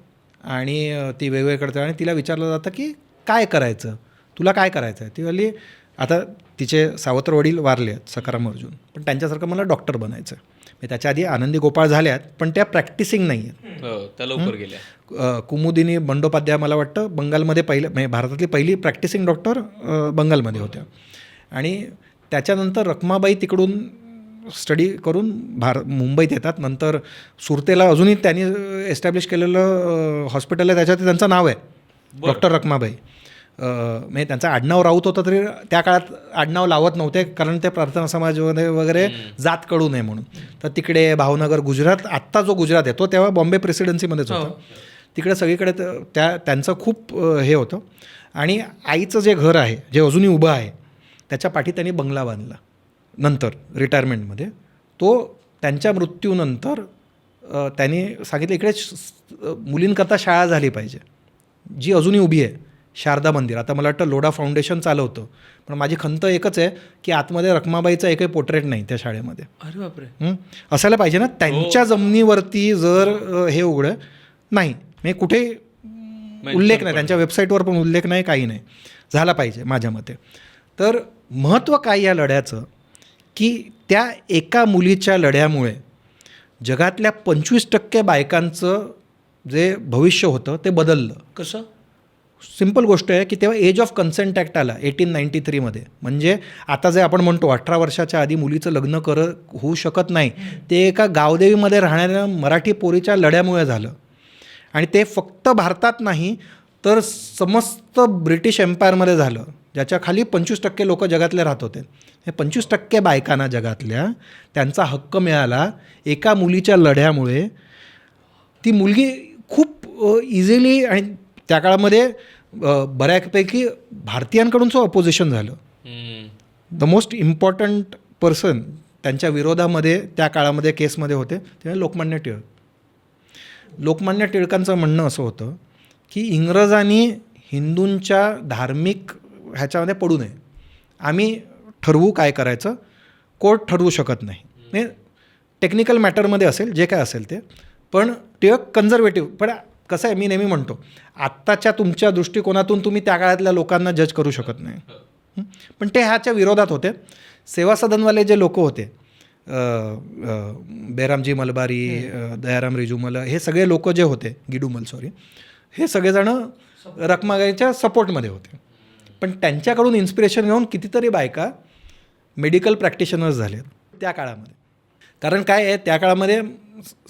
आणि ती वेगवेगळं करते आणि तिला विचारलं जातं की काय करायचं, तुला काय करायचं आहे. ती म्हणली आता तिचे सावत्र वडील वारले आहेत सखाराम अर्जुन, पण त्यांच्यासारखं मला डॉक्टर बनायचं आहे. त्याच्या आधी आनंदी गोपाळ झाल्यात पण त्या प्रॅक्टिसिंग नाही आहेत. त्या लवकर गेल्या. कुमुदिनी बंडोपाध्याय मला वाटतं बंगालमध्ये म्हणजे भारतातली पहिली प्रॅक्टिसिंग डॉक्टर बंगालमध्ये होत्या. आणि त्याच्यानंतर रखमाबाई तिकडून स्टडी करून मुंबईत येतात. नंतर सुरतेला अजूनही त्यांनी एस्टॅब्लिश केलेलं हॉस्पिटल आहे, त्याच्यात त्यांचं नाव आहे डॉक्टर रखमाबाई. म्हणजे त्यांचं आडनाव राऊत होतं तरी त्या काळात आडनाव लावत नव्हते कारण ते प्रार्थना समाजामध्ये वगैरे जात कळू नये म्हणून. तर तिकडे भावनगर गुजरात, आत्ता जो गुजरात आहे तो तेव्हा बॉम्बे प्रेसिडेन्सीमध्येच होता. तिकडे सगळीकडे त्यांचं खूप हे होतं. आणि आईचं जे घर आहे जे अजूनही उभं आहे त्याच्या पाठी त्यांनी बंगला बांधला नंतर रिटायरमेंटमध्ये. तो त्यांच्या मृत्यूनंतर त्यांनी सांगितलं इकडे मुलींकरता शाळा झाली पाहिजे जी अजूनही उभी आहे, शारदा मंदिर. आता मला वाटतं लोढा फाउंडेशन चालवतं. पण माझी खंत एकच आहे की आतमध्ये रखमाबाईचं एकही पोर्ट्रेट नाही त्या शाळेमध्ये. अरे बापरे. असायला पाहिजे ना. त्यांच्या जमिनीवरती जर हे उघडं नाही, म्हणजे कुठे उल्लेख नाही, त्यांच्या वेबसाईटवर पण उल्लेख नाही, काही नाही. झाला पाहिजे माझ्या मते. तर महत्त्व काय या लढ्याचं की त्या एका मुलीच्या लढ्यामुळे जगातल्या 25% बायकांचं जे भविष्य होतं ते बदललं. कसं? सिम्पल गोष्ट आहे की तेव्हा एज ऑफ कन्सेंट ॲक्ट आला 1893मध्ये. म्हणजे आता जे आपण म्हणतो 18 वर्षाच्या आधी मुलीचं लग्न होऊ शकत नाही, ते एका गावदेवीमध्ये राहणाऱ्या मराठी पोरीच्या लढ्यामुळे झालं. आणि ते फक्त भारतात नाही तर समस्त ब्रिटिश एम्पायरमध्ये झालं, ज्याच्या खाली 25% लोक जगातले राहत होते. हे 25% बायकांना जगातल्या त्यांचा हक्क मिळाला एका मुलीच्या लढ्यामुळे. ती मुलगी खूप इझिली, आणि त्या काळामध्ये बऱ्यापैकी भारतीयांकडूनचं ऑपोजिशन झालं. द मोस्ट इम्पॉर्टंट पर्सन त्यांच्या विरोधामध्ये त्या काळामध्ये केसमध्ये होते ते लोकमान्य टिळक. लोकमान्य टिळकांचं म्हणणं असं होतं की इंग्रजांनी हिंदूंच्या धार्मिक ह्याच्यामध्ये पडू नये, आम्ही ठरवू काय करायचं, कोर्ट ठरवू शकत नाही. म्हणजे टेक्निकल मॅटरमध्ये असेल जे काय असेल ते. पण टिळक कन्झर्वेटिव्ह. पण कसं आहे, मी नेहमी म्हणतो आत्ताच्या तुमच्या दृष्टिकोनातून तुम्ही त्या काळातल्या लोकांना जज करू शकत नाही. पण ते ह्याच्या विरोधात होते. सेवा सदनवाले जे लोक होते, बेरामजी मलबारी, दयाराम रिजुमल, हे सगळे लोक जे होते, गिडुमल सॉरी, हे सगळेजणं रखमाबाईच्या सपोर्टमध्ये होते. पण त्यांच्याकडून इन्स्पिरेशन घेऊन कितीतरी बायका मेडिकल प्रॅक्टिशनर्स झाले. त्या काळामध्ये. कारण काय आहे, त्या काळामध्ये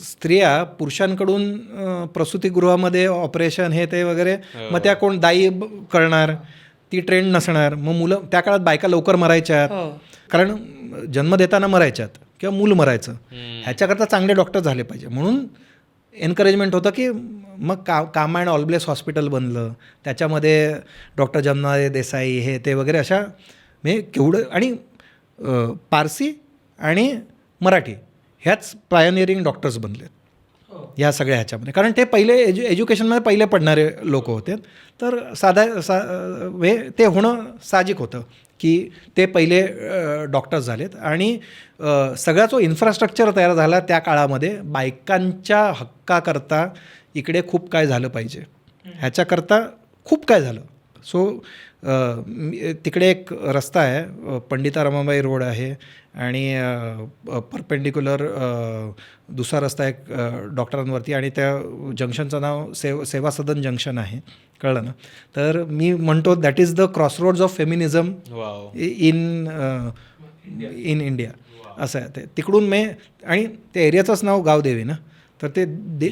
स्त्रिया पुरुषांकडून प्रसूतिगृहामध्ये ऑपरेशन हे ते वगैरे, मग त्या कोण दाई करणार, ती ट्रेंड नसणार, मग मुलं त्या काळात बायका लवकर मरायच्यात, कारण जन्म देताना मरायच्यात किंवा मूल मरायचं, ह्याच्याकरता चांगले डॉक्टर झाले पाहिजे. म्हणून एनकरेजमेंट होतं की मग कामा अँड ऑलब्लेस हॉस्पिटल बनलं, त्याच्यामध्ये डॉक्टर जमनादे देसाई हे ते वगैरे अशा म्हणजे केवढं, आणि पारसी आणि मराठी ह्याच पायोनियरिंग डॉक्टर्स बनले ह्या सगळ्या ह्याच्यामध्ये. कारण ते पहिले एज्युकेशनमध्ये पहिले पडणारे लोक होते, तर ते होणं साहजिक होतं की ते पहिले डॉक्टर्स झालेत. आणि सगळा जो इन्फ्रास्ट्रक्चर तयार झाला त्या काळामध्ये बायकांच्या हक्काकरता इकडे खूप काय झालं पाहिजे ह्याच्याकरता खूप काय झालं. सो तिकडे एक रस्ता आहे, पंडिता रमाबाई रोड आहे, आणि परपेंडिक्युलर दुसरा रस्ता एक डॉक्टरांवरती, आणि त्या जंक्शनचं नाव सेवा सदन जंक्शन आहे, कळलं ना. तर मी म्हणतो that is the crossroads of feminism in India असं आहे ते. तिकडून आणि त्या एरियाचंच नाव गावदेवी ना, तर ते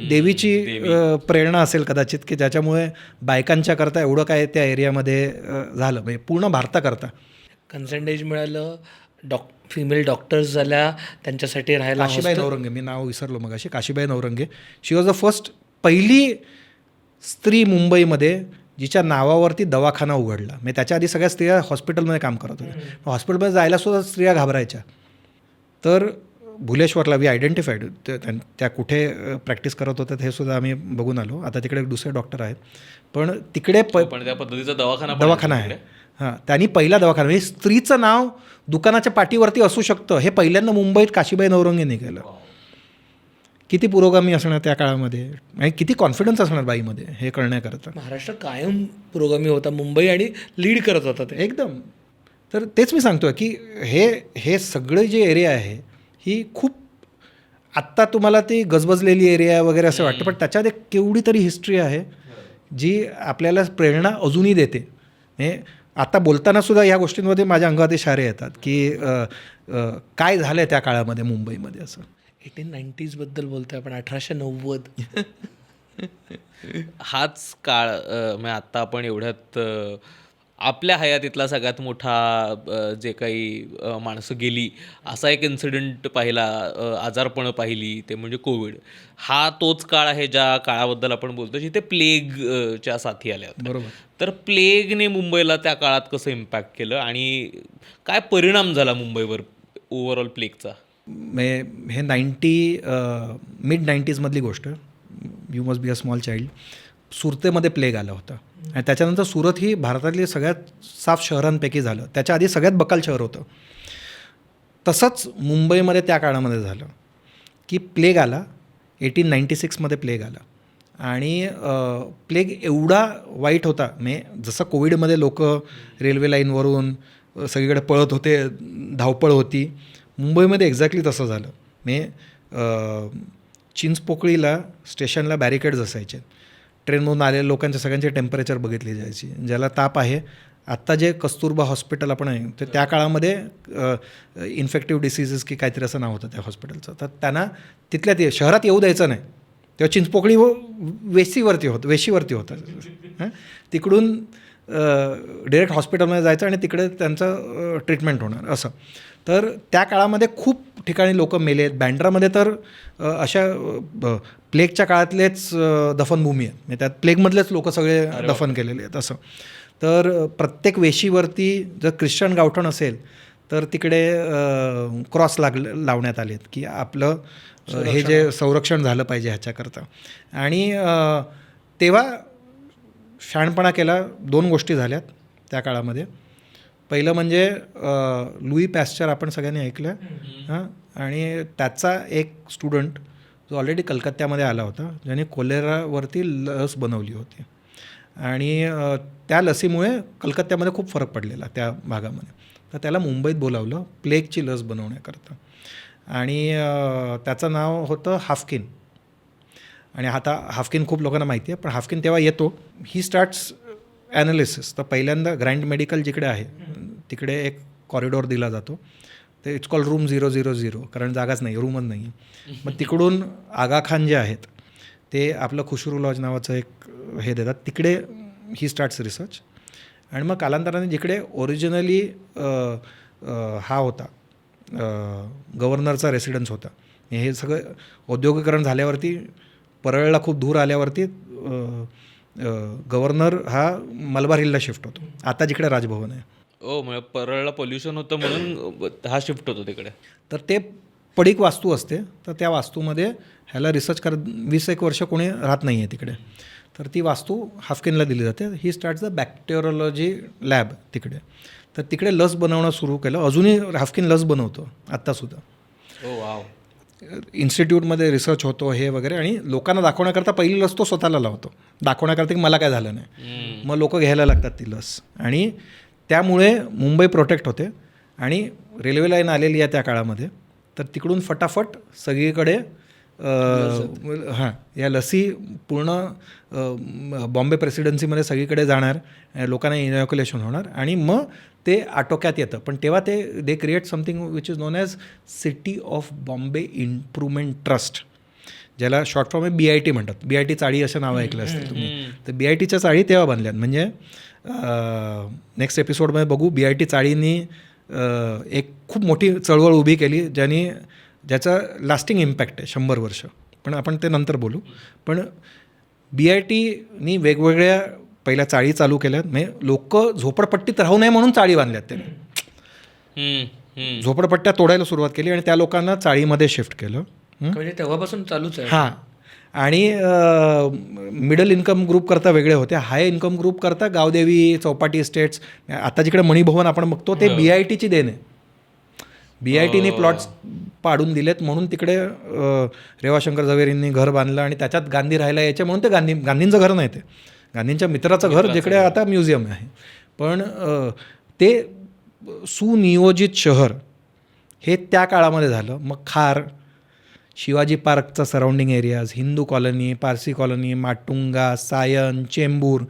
देवीची प्रेरणा असेल कदाचित, की ज्याच्यामुळे बायकांच्या करता एवढं काय त्या एरियामध्ये झालं, म्हणजे पूर्ण भारताकरता कन्सेंटेज मिळालं, फिमेल डॉक्टर्स झाल्या, त्यांच्यासाठी राहायला काशीबाई नवरंगे, मी नाव विसरलो मग अशी, काशीबाई नवरंगे. शी वॉज द फर्स्ट, पहिली स्त्री मुंबईमध्ये जिच्या नावावरती दवाखाना उघडला. म्हणजे त्याच्या आधी सगळ्या स्त्रिया हॉस्पिटलमध्ये काम करत होत्या, हॉस्पिटलमध्ये जायला सुद्धा स्त्रिया घाबरायच्या. तर भुलेश्वरला वी आयडेंटिफाईड त्या कुठे प्रॅक्टिस करत होत्या हे सुद्धा आम्ही बघून आलो. आता तिकडे दुसरे डॉक्टर आहेत, पण तिकडे पण त्या पद्धतीचा दवाखाना आहे. हां, त्यांनी पहिला दवाखाना, म्हणजे स्त्रीचं नाव दुकानाच्या पाठीवरती असू शकतं हे पहिल्यांदा मुंबईत काशीबाई नवरंगेने केलं. किती पुरोगामी असणार त्या काळामध्ये, आणि किती कॉन्फिडन्स असणार बाईमध्ये हे करण्याकरता. महाराष्ट्र कायम पुरोगामी होता, मुंबई आणि लीड करत होता ते एकदम. तर तेच मी सांगतोय की हे सगळं जे एरिया आहे ही खूप, आत्ता तुम्हाला ती गजबजलेली एरिया वगैरे असं वाटतं, पण त्याच्यात एक केवढी तरी हिस्ट्री आहे जी आपल्याला प्रेरणा अजूनही देते. म्हणजे आता बोलताना सुद्धा ह्या गोष्टींमध्ये माझ्या अंगात इशारे येतात की काय झालं आहे त्या काळामध्ये मुंबईमध्ये असं. 1890s बद्दल बोलतोय आपण, 1890. हाच काळ म्हणजे आत्ता आपण एवढ्यात आपल्या हयातीतला सगळ्यात मोठा जे काही माणसं गेली असा एक इन्सिडेंट पाहिला, आजारपणं पाहिली, ते म्हणजे कोविड. हा तोच काळ आहे ज्या काळाबद्दल आपण बोलतो जिथे प्लेगच्या साथी आल्या होत्या. बरोबर. तर प्लेगने मुंबईला त्या काळात कसं इम्पॅक्ट केलं आणि काय परिणाम झाला मुंबईवर ओव्हरऑल प्लेगचा? हे मिड 90sमधली गोष्ट, you must be a small child. सुरतेमध्ये प्लेग आला होता, आणि त्याच्यानंतर सुरत ही भारतातली सगळ्यात साफ शहरांपैकी झालं. त्याच्या आधी सगळ्यात बकाल शहर होतं. तसंच मुंबईमध्ये त्या काळामध्ये झालं की प्लेग आला. 1896मध्ये प्लेग आला, आणि प्लेग एवढा वाईट होता, म्हणजे जसं कोविडमध्ये लोक रेल्वे लाईनवरून सगळीकडे पळत होते, धावपळ होती, मुंबईमध्ये एक्झॅक्टली तसं झालं. म्हणजे चिंचपोकळीला स्टेशनला बॅरिकेड्स असायचे, ट्रेनमधून आलेल्या लोकांच्या सगळ्यांचे टेम्परेचर बघितली जायची. ज्याला ताप आहे, आत्ता जे कस्तुरबा हॉस्पिटल आपण आहे, तर त्या काळामध्ये इन्फेक्टिव्ह डिसीजेस की काहीतरी असं नाव होतं त्या हॉस्पिटलचं. तर त्यांना तिथल्या शहरात येऊ द्यायचं नाही, तेव्हा चिंचपोकळी वेशीवरती होतं. तिकडून डिरेक्ट हॉस्पिटलमध्ये जायचं आणि तिकडे त्यांचं ट्रीटमेंट होणार असं. तर त्या काळामध्ये खूप ठिकाणी लोक मेले आहेत. बँड्रामध्ये तर अशा प्लेगच्या काळातलेच दफनभूमी आहेत, म्हणजे त्यात प्लेगमधलेच लोक सगळे दफन केलेले आहेत असं. तर प्रत्येक वेशीवरती जर ख्रिश्चन गावठण असेल तर तिकडे क्रॉस लावण्यात आलेत की आपलं हे जे संरक्षण झालं पाहिजे ह्याच्याकरता. आणि तेव्हा शहाणपणा केला. 2 गोष्टी झाल्यात त्या काळामध्ये. पहिलं म्हणजे लुई पॅस्चर आपण सगळ्यांनी ऐकलं हां, आणि त्याचा एक स्टुडंट जो ऑलरेडी कलकत्त्यामध्ये आला होता, ज्याने कोलेरावरती लस बनवली होती, आणि त्या लसीमुळे कलकत्त्यामध्ये खूप फरक पडलेला त्या भागामध्ये. तर त्याला मुंबईत बोलावलं प्लेगची लस बनवण्याकरता, आणि त्याचं नाव होतं हाफकिन. आणि आता हाफकिन खूप लोकांना माहिती आहे, पण हाफकिन तेव्हा येतो, ही स्टार्ट्स ॲनालिसिस. तर पहिल्यांदा ग्रँड मेडिकल जिकडे आहे तिकडे एक कॉरिडॉर दिला जातो. ते इट्स कॉल रूम 000 कारण जागाच नाही, रूमच नाही. मग तिकडून आगा खान जे आहेत ते आपलं खुशरू लॉज नावाचं एक हे देतात, तिकडे ही स्टार्ट्स रिसर्च. आणि मग कालांतराने जिकडे ओरिजिनली हा होता गव्हर्नरचा रेसिडन्स होता, हे सगळं औद्योगिकरण झाल्यावरती परळला खूप दूर आल्यावरती गव्हर्नर हा मलबार हिलला शिफ्ट होतो, आता जिकडे राजभवन आहे. ओ म्हणजे परळला पोल्युशन होतं म्हणून हा शिफ्ट होतो तिकडे. तर ते पडीक वास्तू असते, तर त्या वास्तूमध्ये ह्याला रिसर्च 20-1 वर्ष कोणी राहत नाही आहे तिकडे, तर ती वास्तू हाफकिनला दिली जाते. ही स्टार्ट्स द बॅक्टेरियोलॉजी लॅब तिकडे. तर तिकडे लस बनवणं सुरू केलं, अजूनही हाफकिन लस बनवतो आत्तासुद्धा. ओ वाव. इन्स्टिट्यूटमध्ये रिसर्च होतो हे वगैरे, आणि लोकांना दाखवण्याकरता पहिली लस तो स्वतःला लावतो, दाखवण्याकरता की मला काय झालं नाही. मग लोक घ्यायला लागतात ती लस, आणि त्यामुळे मुंबई प्रोटेक्ट होते. आणि रेल्वे लाईन आलेली आहे त्या काळामध्ये, तर तिकडून फटाफट सगळीकडे हां या लसी पूर्ण बॉम्बे प्रेसिडेन्सीमध्ये सगळीकडे जाणार, लोकांना इनॉक्युलेशन होणार, आणि मग ते आटोक्यात येतं. पण तेव्हा they create something which is known as city of Bombay improvement trust, ज्याला शॉर्ट फॉर्म आहे BIT म्हणतात. BIT चाळी असं नाव ऐकलं असतील तुम्ही. तर BITच्या चाळी तेव्हा बांधल्यात. म्हणजे नेक्स्ट एपिसोडमध्ये बघू, BIT चाळींनी एक खूप मोठी चळवळ उभी केली, ज्याचा लास्टिंग इम्पॅक्ट आहे 100 वर्ष, पण आपण ते नंतर बोलू. पण BITनी वेगवेगळ्या पहिल्या चाळी चालू केल्यात, म्हणजे लोक झोपडपट्टीत राहू नये म्हणून चाळी बांधल्यात त्यांनी. झोपडपट्ट्या तोडायला सुरुवात केली आणि त्या लोकांना चाळीमध्ये शिफ्ट केलं. म्हणजे तेव्हापासून चालूच आहे. हां. आणि मिडल इन्कम ग्रुप करता वेगळे होते, हाय इन्कम ग्रुप करता गावदेवी, चौपाटी इस्टेट्स, आता जिकडे मणिभवन आपण बघतो ते BITची देण आहे. BITनी प्लॉट्स पाडून दिलेत म्हणून तिकडे रेवाशंकर झवेरींनी घर बांधलं, आणि त्याच्यात गांधी राहायला यायचे म्हणून ते गांधींचं घर नाही, ते गांधींच्या मित्राचं घर जिकडे आता म्युझियम आहे. पण ते सुनियोजित शहर हे त्या काळामध्ये झालं. मग खार, शिवाजी पार्कचा surrounding areas, Hindu colony, Parsi colony, Matunga, Sion, Chembur,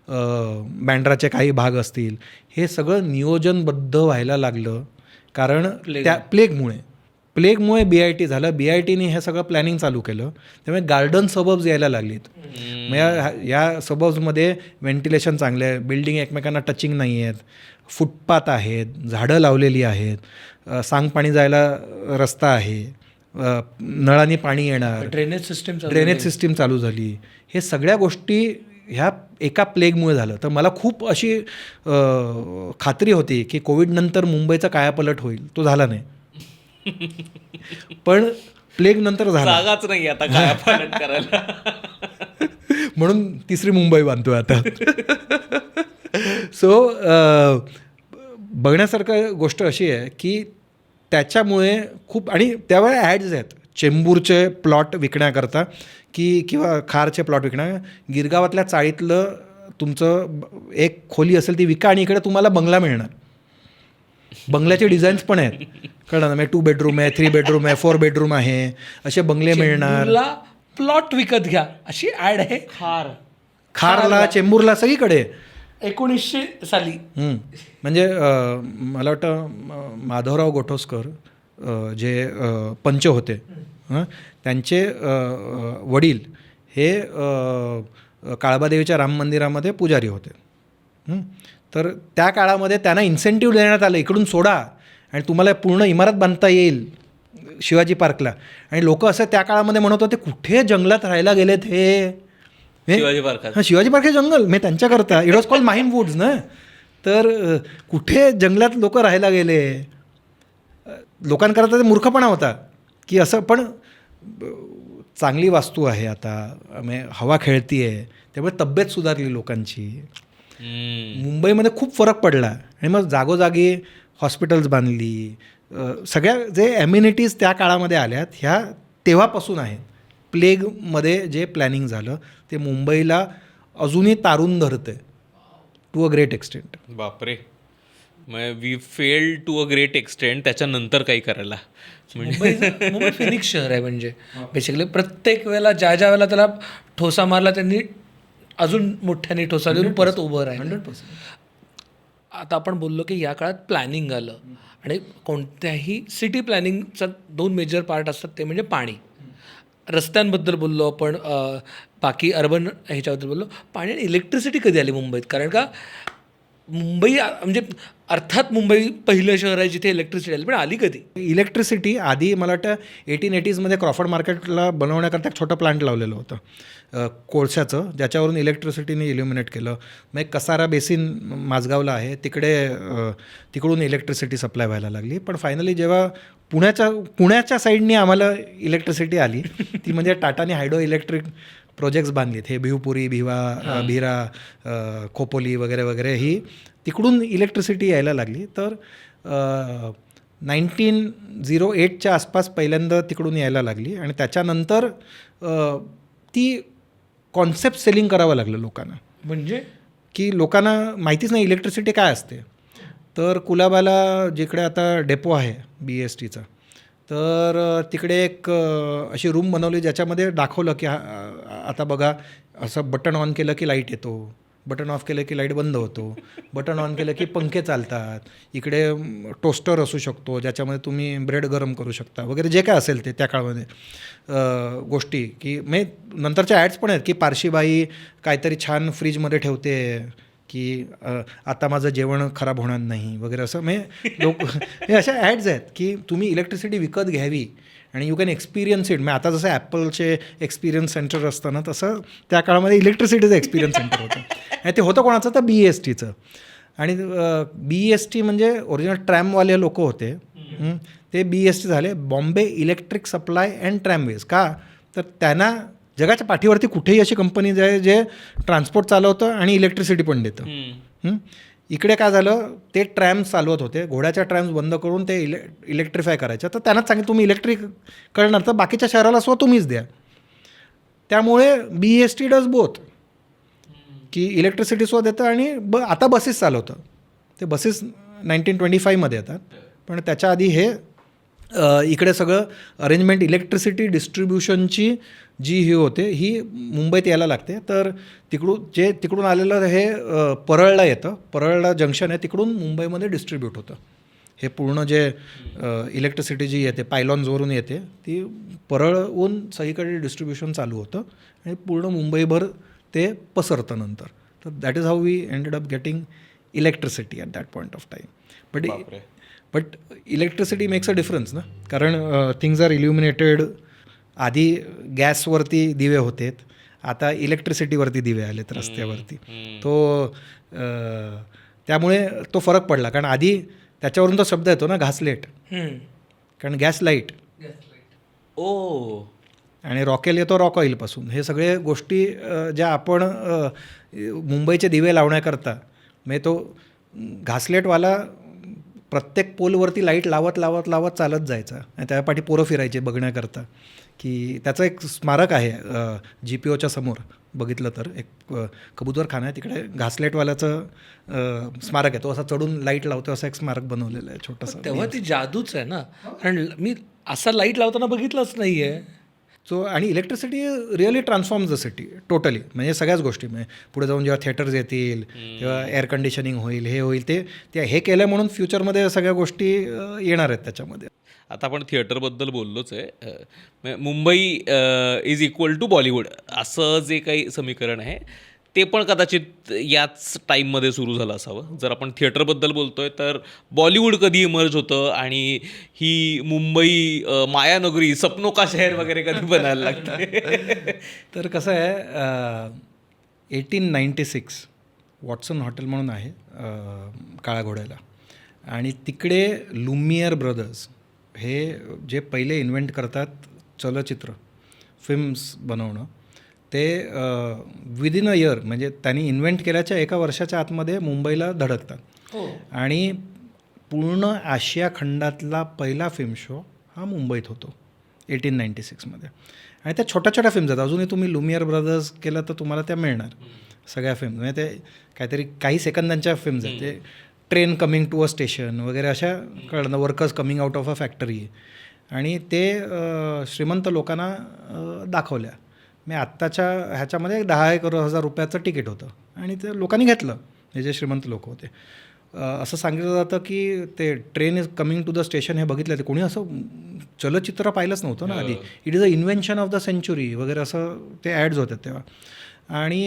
बँड्राचे काही भाग असतील, हे सगळं नियोजनबद्ध व्हायला लागलं. कारण त्या प्लेगमुळे BIT झालं. BITनी हे सगळं प्लॅनिंग चालू केलं, त्यामुळे गार्डन सबब्स यायला लागलीत. मग या सबब्समध्ये व्हेंटिलेशन चांगलं आहे, बिल्डिंग एकमेकांना टचिंग नाही आहेत, फुटपाथ आहेत, झाडं लावलेली आहेत, सांगपाणी जायला रस्ता आहे, नळाने पाणी येणार, ड्रेनेज सिस्टीम चालू झाली. हे सगळ्या गोष्टी ह्या एका प्लेगमुळे झालं. तर मला खूप अशी खात्री होती की कोविडनंतर मुंबईचा कायापालट होईल, तो झाला नाही. पण प्लेग नंतर झाला, जागाच नाही आता कायापालट करायला. म्हणून 3री मुंबई बांधतोय आता. सो बघण्यासारखं गोष्ट अशी आहे की त्याच्यामुळे खूप, आणि त्यावेळेला ॲड्स आहेत चेंबूरचे प्लॉट विकण्याकरता किंवा खारचे प्लॉट विकण्या, गिरगावातल्या चाळीतलं तुमचं एक खोली असेल ती विका, आणि इकडे तुम्हाला बंगला मिळणार. बंगल्याचे डिझाईन्स पण आहेत, कळलं ना, 2 बेडरूम आहे, 3 बेडरूम आहे, 4 बेडरूम आहे, असे बंगले मिळणार. प्लॉट विकत घ्या अशी ॲड आहे खारला, चेंबूरला, सगळीकडे 1900 साली. म्हणजे मला वाटतं माधवराव गोठोसकर जे पंच होते, त्यांचे वडील हे काळबादेवीच्या राम मंदिरामध्ये पुजारी होते. तर त्या काळामध्ये त्यांना इन्सेंटिव्ह देण्यात आलं, इकडून सोडा आणि तुम्हाला पूर्ण इमारत बांधता येईल शिवाजी पार्कला. आणि लोक असं त्या काळामध्ये म्हणत होते, कुठे जंगलात राहायला गेलेत हे, शिवाजी पार्कात. हां, शिवाजी पार्क हे जंगल, मी त्यांच्याकरता it was called Mahim woods ना. तर कुठे जंगलात लोक राहायला गेले, लोकांकरता ते मूर्खपणा होता की असं. पण चांगली वास्तू आहे आता, म्हणजे हवा खेळती आहे, त्यामुळे तब्येत सुधारली लोकांची. मुंबईमध्ये खूप फरक पडला, आणि मग जागोजागी हॉस्पिटल्स बांधली, सगळ्या जे ॲम्युनिटीज त्या काळामध्ये आल्यात ह्या तेव्हापासून आहेत. प्लेगमध्ये जे प्लॅनिंग झालं ते मुंबईला अजूनही तारून धरतं आहे टू अ ग्रेट एक्सटेंट. बापरे, मग we fell to a great extent त्याच्यानंतर काही करायला. मुंबई फिनिक्स शहर आहे, म्हणजे बेसिकली प्रत्येक वेळेला ज्या वेळेला त्याला ठोसा मारला त्यांनी अजून मोठ्याने ठोसा देऊन परत उभं राहिलं. 100%. आता आपण बोललो की या काळात प्लॅनिंग आलं आणि कोणत्याही सिटी प्लॅनिंगचा 2 मेजर पार्ट असतात ते म्हणजे पाणी. रस्त्यांबद्दल बोललो आपण, बाकी अर्बन ह्याच्याबद्दल बोललो. पाणी आणि इलेक्ट्रिसिटी कधी आली मुंबईत? कारण का मुंबई म्हणजे अर्थात मुंबई पहिलं शहर आहे जिथे इलेक्ट्रिसिटी आली, पण आली कधी? इलेक्ट्रिसिटी आधी मला वाटतं 1880मध्ये क्रॉफर्ड मार्केटला बनवण्याकरता एक छोटं प्लांट लावलेलं होतं कोळशाचं, ज्याच्यावरून इलेक्ट्रिसिटीने इल्युमिनेट केलं. मग एक कसारा बेसिन माझगावला आहे, तिकडून इलेक्ट्रिसिटी सप्लाय व्हायला लागली. पण फायनली जेव्हा पुण्याच्या साईडनी आम्हाला इलेक्ट्रिसिटी आली ती म्हणजे टाटाने हायड्रो इलेक्ट्रिक प्रोजेक्ट्स बांधलीत. हे भिवपुरी, भिरा, खोपोली वगैरे वगैरे ही तिकडून इलेक्ट्रिसिटी यायला लागली. तर 1908च्या आसपास पहिल्यांदा तिकडून यायला लागली आणि त्याच्यानंतर ती कॉन्सेप्ट सेलिंग करावं लागलं लोकांना. म्हणजे की लोकांना माहितीच नाही इलेक्ट्रिसिटी काय असते. तर कुलाबाला जिकडे आता डेपो आहे BESTचा, तर तिकडे एक अशी रूम बनवली ज्याच्यामध्ये दाखवलं की आता बघा असं बटन ऑन केलं की लाईट येतो, बटन ऑफ केलं की लाईट बंद होतो, बटन ऑन केलं की पंखे चालतात, इकडे टोस्टर असू शकतो ज्याच्यामध्ये तुम्ही ब्रेड गरम करू शकता वगैरे जे काय असेल ते त्या काळामध्ये गोष्टी. की म्हणजे नंतरच्या ॲड्स पण आहेत की पारशीबाई काहीतरी छान फ्रीजमध्ये ठेवते की आता माझं जेवण खराब होणार नाही वगैरे असं. म्हणजे लोक हे अशा ॲड्स आहेत की तुम्ही इलेक्ट्रिसिटी विकत घ्यावी आणि यू कॅन एक्सपिरियन्स इट. म्हणजे आता जसं ॲपलचे एक्सपिरियन्स सेंटर असतं ना, तसं त्या काळामध्ये इलेक्ट्रिसिटीचं एक्सपिरियन्स सेंटर होतं. आणि ते होतं कोणाचं? तर BESTचं. आणि BEST म्हणजे ओरिजिनल ट्रॅमवाले लोक होते, ते BEST झाले, बॉम्बे इलेक्ट्रिक सप्लाय अँड ट्रॅमवेज. का? तर त्यांना जगाच्या पाठीवरती कुठेही अशी कंपनी आहे जे ट्रान्सपोर्ट चालवतं आणि इलेक्ट्रिसिटी पण देतं. इकडे काय झालं, ते ट्रॅम्स चालवत होते, घोड्याच्या ट्रॅम्स बंद करून ते इलेक्ट्रिफाय करायच्या. तर त्यांनाच सांगितलं तुम्ही इलेक्ट्रिक करणार तर बाकीच्या शहराला सुद्धा तुम्हीच द्या. त्यामुळे BEST डज बोथ, की इलेक्ट्रिसिटी सुद्धा देतं आणि आता बसेस चालवतं. ते बसेस 1925मध्ये येतात, पण त्याच्या आधी हे इकडे सगळं अरेंजमेंट इलेक्ट्रिसिटी डिस्ट्रीब्युशनची जी ही होते ही मुंबईत यायला लागते. तर तिकडून आलेलं हे परळला येतं, परळला जंक्शन आहे, तिकडून मुंबईमध्ये डिस्ट्रीब्यूट होतं. हे पूर्ण जे इलेक्ट्रिसिटी जी येते पायलॉन्सवरून येते ती परळहून सगळीकडे डिस्ट्रीब्युशन चालू होतं आणि पूर्ण मुंबईभर ते पसरतं नंतर. तर that is how we ended up getting electricity at that point of time. But electricity makes a difference ना, कारण थिंग्ज आर इल्युमिनेटेड. आधी गॅसवरती दिवे होते, आता इलेक्ट्रिसिटीवरती दिवे आलेत रस्त्यावरती. त्यामुळे तो फरक पडला. कारण आधी त्याच्यावरून तो शब्द येतो ना घासलेट, कारण गॅस लाईट आणि रॉकेल येतो रॉक ऑईलपासून. हे सगळे गोष्टी ज्या आपण मुंबईचे दिवे लावण्याकरता, म्हणजे तो घासलेटवाला प्रत्येक पोलवरती लाईट लावत चालत जायचा आणि त्यापाठी पोरं फिरायचे बघण्याकरता. की त्याचं एक स्मारक आहे GPOच्या समोर बघितलं तर, एक कबूतरखाना आहे तिकडे, घासलेटवाल्याचं स्मारक आहे. तो असा चढून लाईट लावतो असं एक स्मारक बनवलेलं आहे छोटंसं. तेव्हा ती जादूच आहे ना, कारण मी असा लाईट लावताना बघितलंच नाही आहे. सो आणि electricity really transforms the city totally. म्हणजे सगळ्याच गोष्टी, म्हणजे पुढे जाऊन जेव्हा थिएटर्स येतील तेव्हा एअर कंडिशनिंग होईल, हे होईल, ते हे केलं म्हणून फ्युचरमध्ये सगळ्या गोष्टी येणार आहेत त्याच्यामध्ये. आता आपण थिएटरबद्दल बोललोच आहे. Mumbai is equal to Bollywood असं जे काही समीकरण आहे ते पण कदाचित याच टाईममध्ये सुरू झालं असावं. जर आपण थिएटरबद्दल बोलतोय तर बॉलिवूड कधी इमर्ज होतं आणि ही मुंबई मायानगरी, सपनों का शहर वगैरे कधी बनायला लागते? तर कसं आहे, 1896 वॉटसन हॉटेल म्हणून आहे काळा घोड्याला, आणि तिकडे लुमियर ब्रदर्स हे जे पहिले इन्व्हेंट करतात चलचित्र फिल्म्स बनवणं, ते विदिन अ इयर, म्हणजे त्यांनी इन्व्हेंट केल्याच्या 1 वर्षाच्या आतमध्ये मुंबईला धडकतात. आणि पूर्ण आशिया खंडातला पहिला फिल्म शो हा मुंबईत होतो 1896मध्ये. आणि त्या छोट्या छोट्या फिल्म्स आहेत, अजूनही तुम्ही लुमियर ब्रदर्स केलं तर तुम्हाला त्या मिळणार सगळ्या फिल्म. म्हणजे ते काहीतरी काही सेकंदांच्या फिल्म्स आहेत, ते train coming to a station वगैरे अशा कळलं, workers coming out of a factory, आणि ते श्रीमंत लोकांना दाखवल्या. मी आत्ताच्या ह्याच्यामध्ये 10,000 रुपयाचं तिकीट होतं आणि ते लोकांनी घेतलं, हे जे श्रीमंत लोक होते. असं सांगितलं जातं की ते train is coming to the station हे बघितलं ते कोणी असं चलचित्र पाहिलंच नव्हतं ना आधी. It is a invention of the century वगैरे असं ते ॲड्स होतात तेव्हा. आणि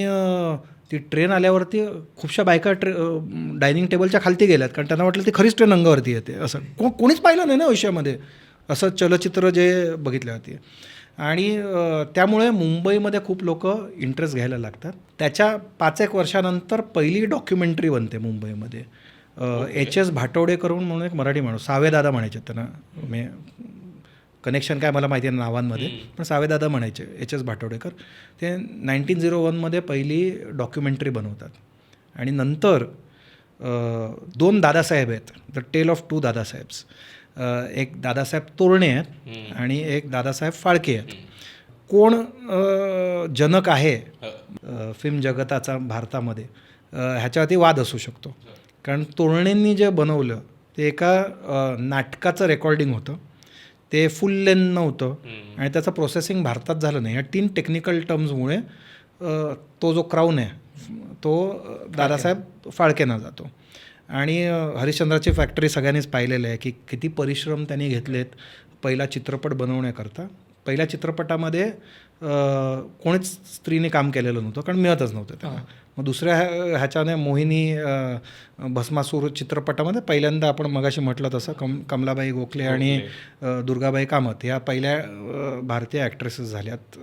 ती ट्रेन आल्यावरती खूपशा बायका डायनिंग टेबलच्या खालती गेल्यात कारण त्यांना वाटलं ती खरीच ट्रेन अंगावरती येते. असं कोणीच पाहिलं नाही ना आयुष्यामध्ये असं चलचित्र जे बघितले होते. आणि त्यामुळे मुंबईमध्ये खूप लोक इंटरेस्ट घ्यायला लागतात. त्याच्या 5-1 वर्षानंतर पहिली डॉक्युमेंटरी बनते मुंबईमध्ये. HS भाटवडेकर म्हणून एक मराठी माणूस, सावेदादा म्हणायचे त्यांना, मी कनेक्शन काय मला माहिती आहे नावांमध्ये, पण सावेदादा म्हणायचे HS भाटवडेकर. ते 1901मध्ये पहिली डॉक्युमेंटरी बनवतात. आणि नंतर 2 दादासाहेब आहेत, द टेल ऑफ 2 दादासाहेब्स. एक दादासाहेब तोरणे आहेत आणि एक दादासाहेब फाळके आहेत. कोण जनक आहे फिल्म जगताचा भारतामध्ये ह्याच्यावरती वाद असू शकतो. कारण तोरणेंनी जे बनवलं ते एका नाटकाचं रेकॉर्डिंग होतं, ते फुल लेंथ नव्हतं आणि त्याचं प्रोसेसिंग भारतात झालं नाही. या 3 टेक्निकल टर्म्समुळे तो जो क्राऊन आहे तो दादासाहेब फाळकेंना जातो. आणि हरिश्चंद्राची फॅक्टरी सगळ्यांनीच पाहिलेलं आहे की किती परिश्रम त्यांनी घेतलेत पहिला चित्रपट बनवण्याकरता. पहिल्या चित्रपटामध्ये कोणीच स्त्रीने काम केलेलं नव्हतं कारण मिळतच नव्हतं त्यांना. मग दुसऱ्या ह्याच्याने मोहिनी भस्मासूर चित्रपटामध्ये पहिल्यांदा आपण मगाशी म्हटलं तसं कमलाबाई गोखले आणि दुर्गाबाई कामत ह्या पहिल्या भारतीय ॲक्ट्रेसेस झाल्यात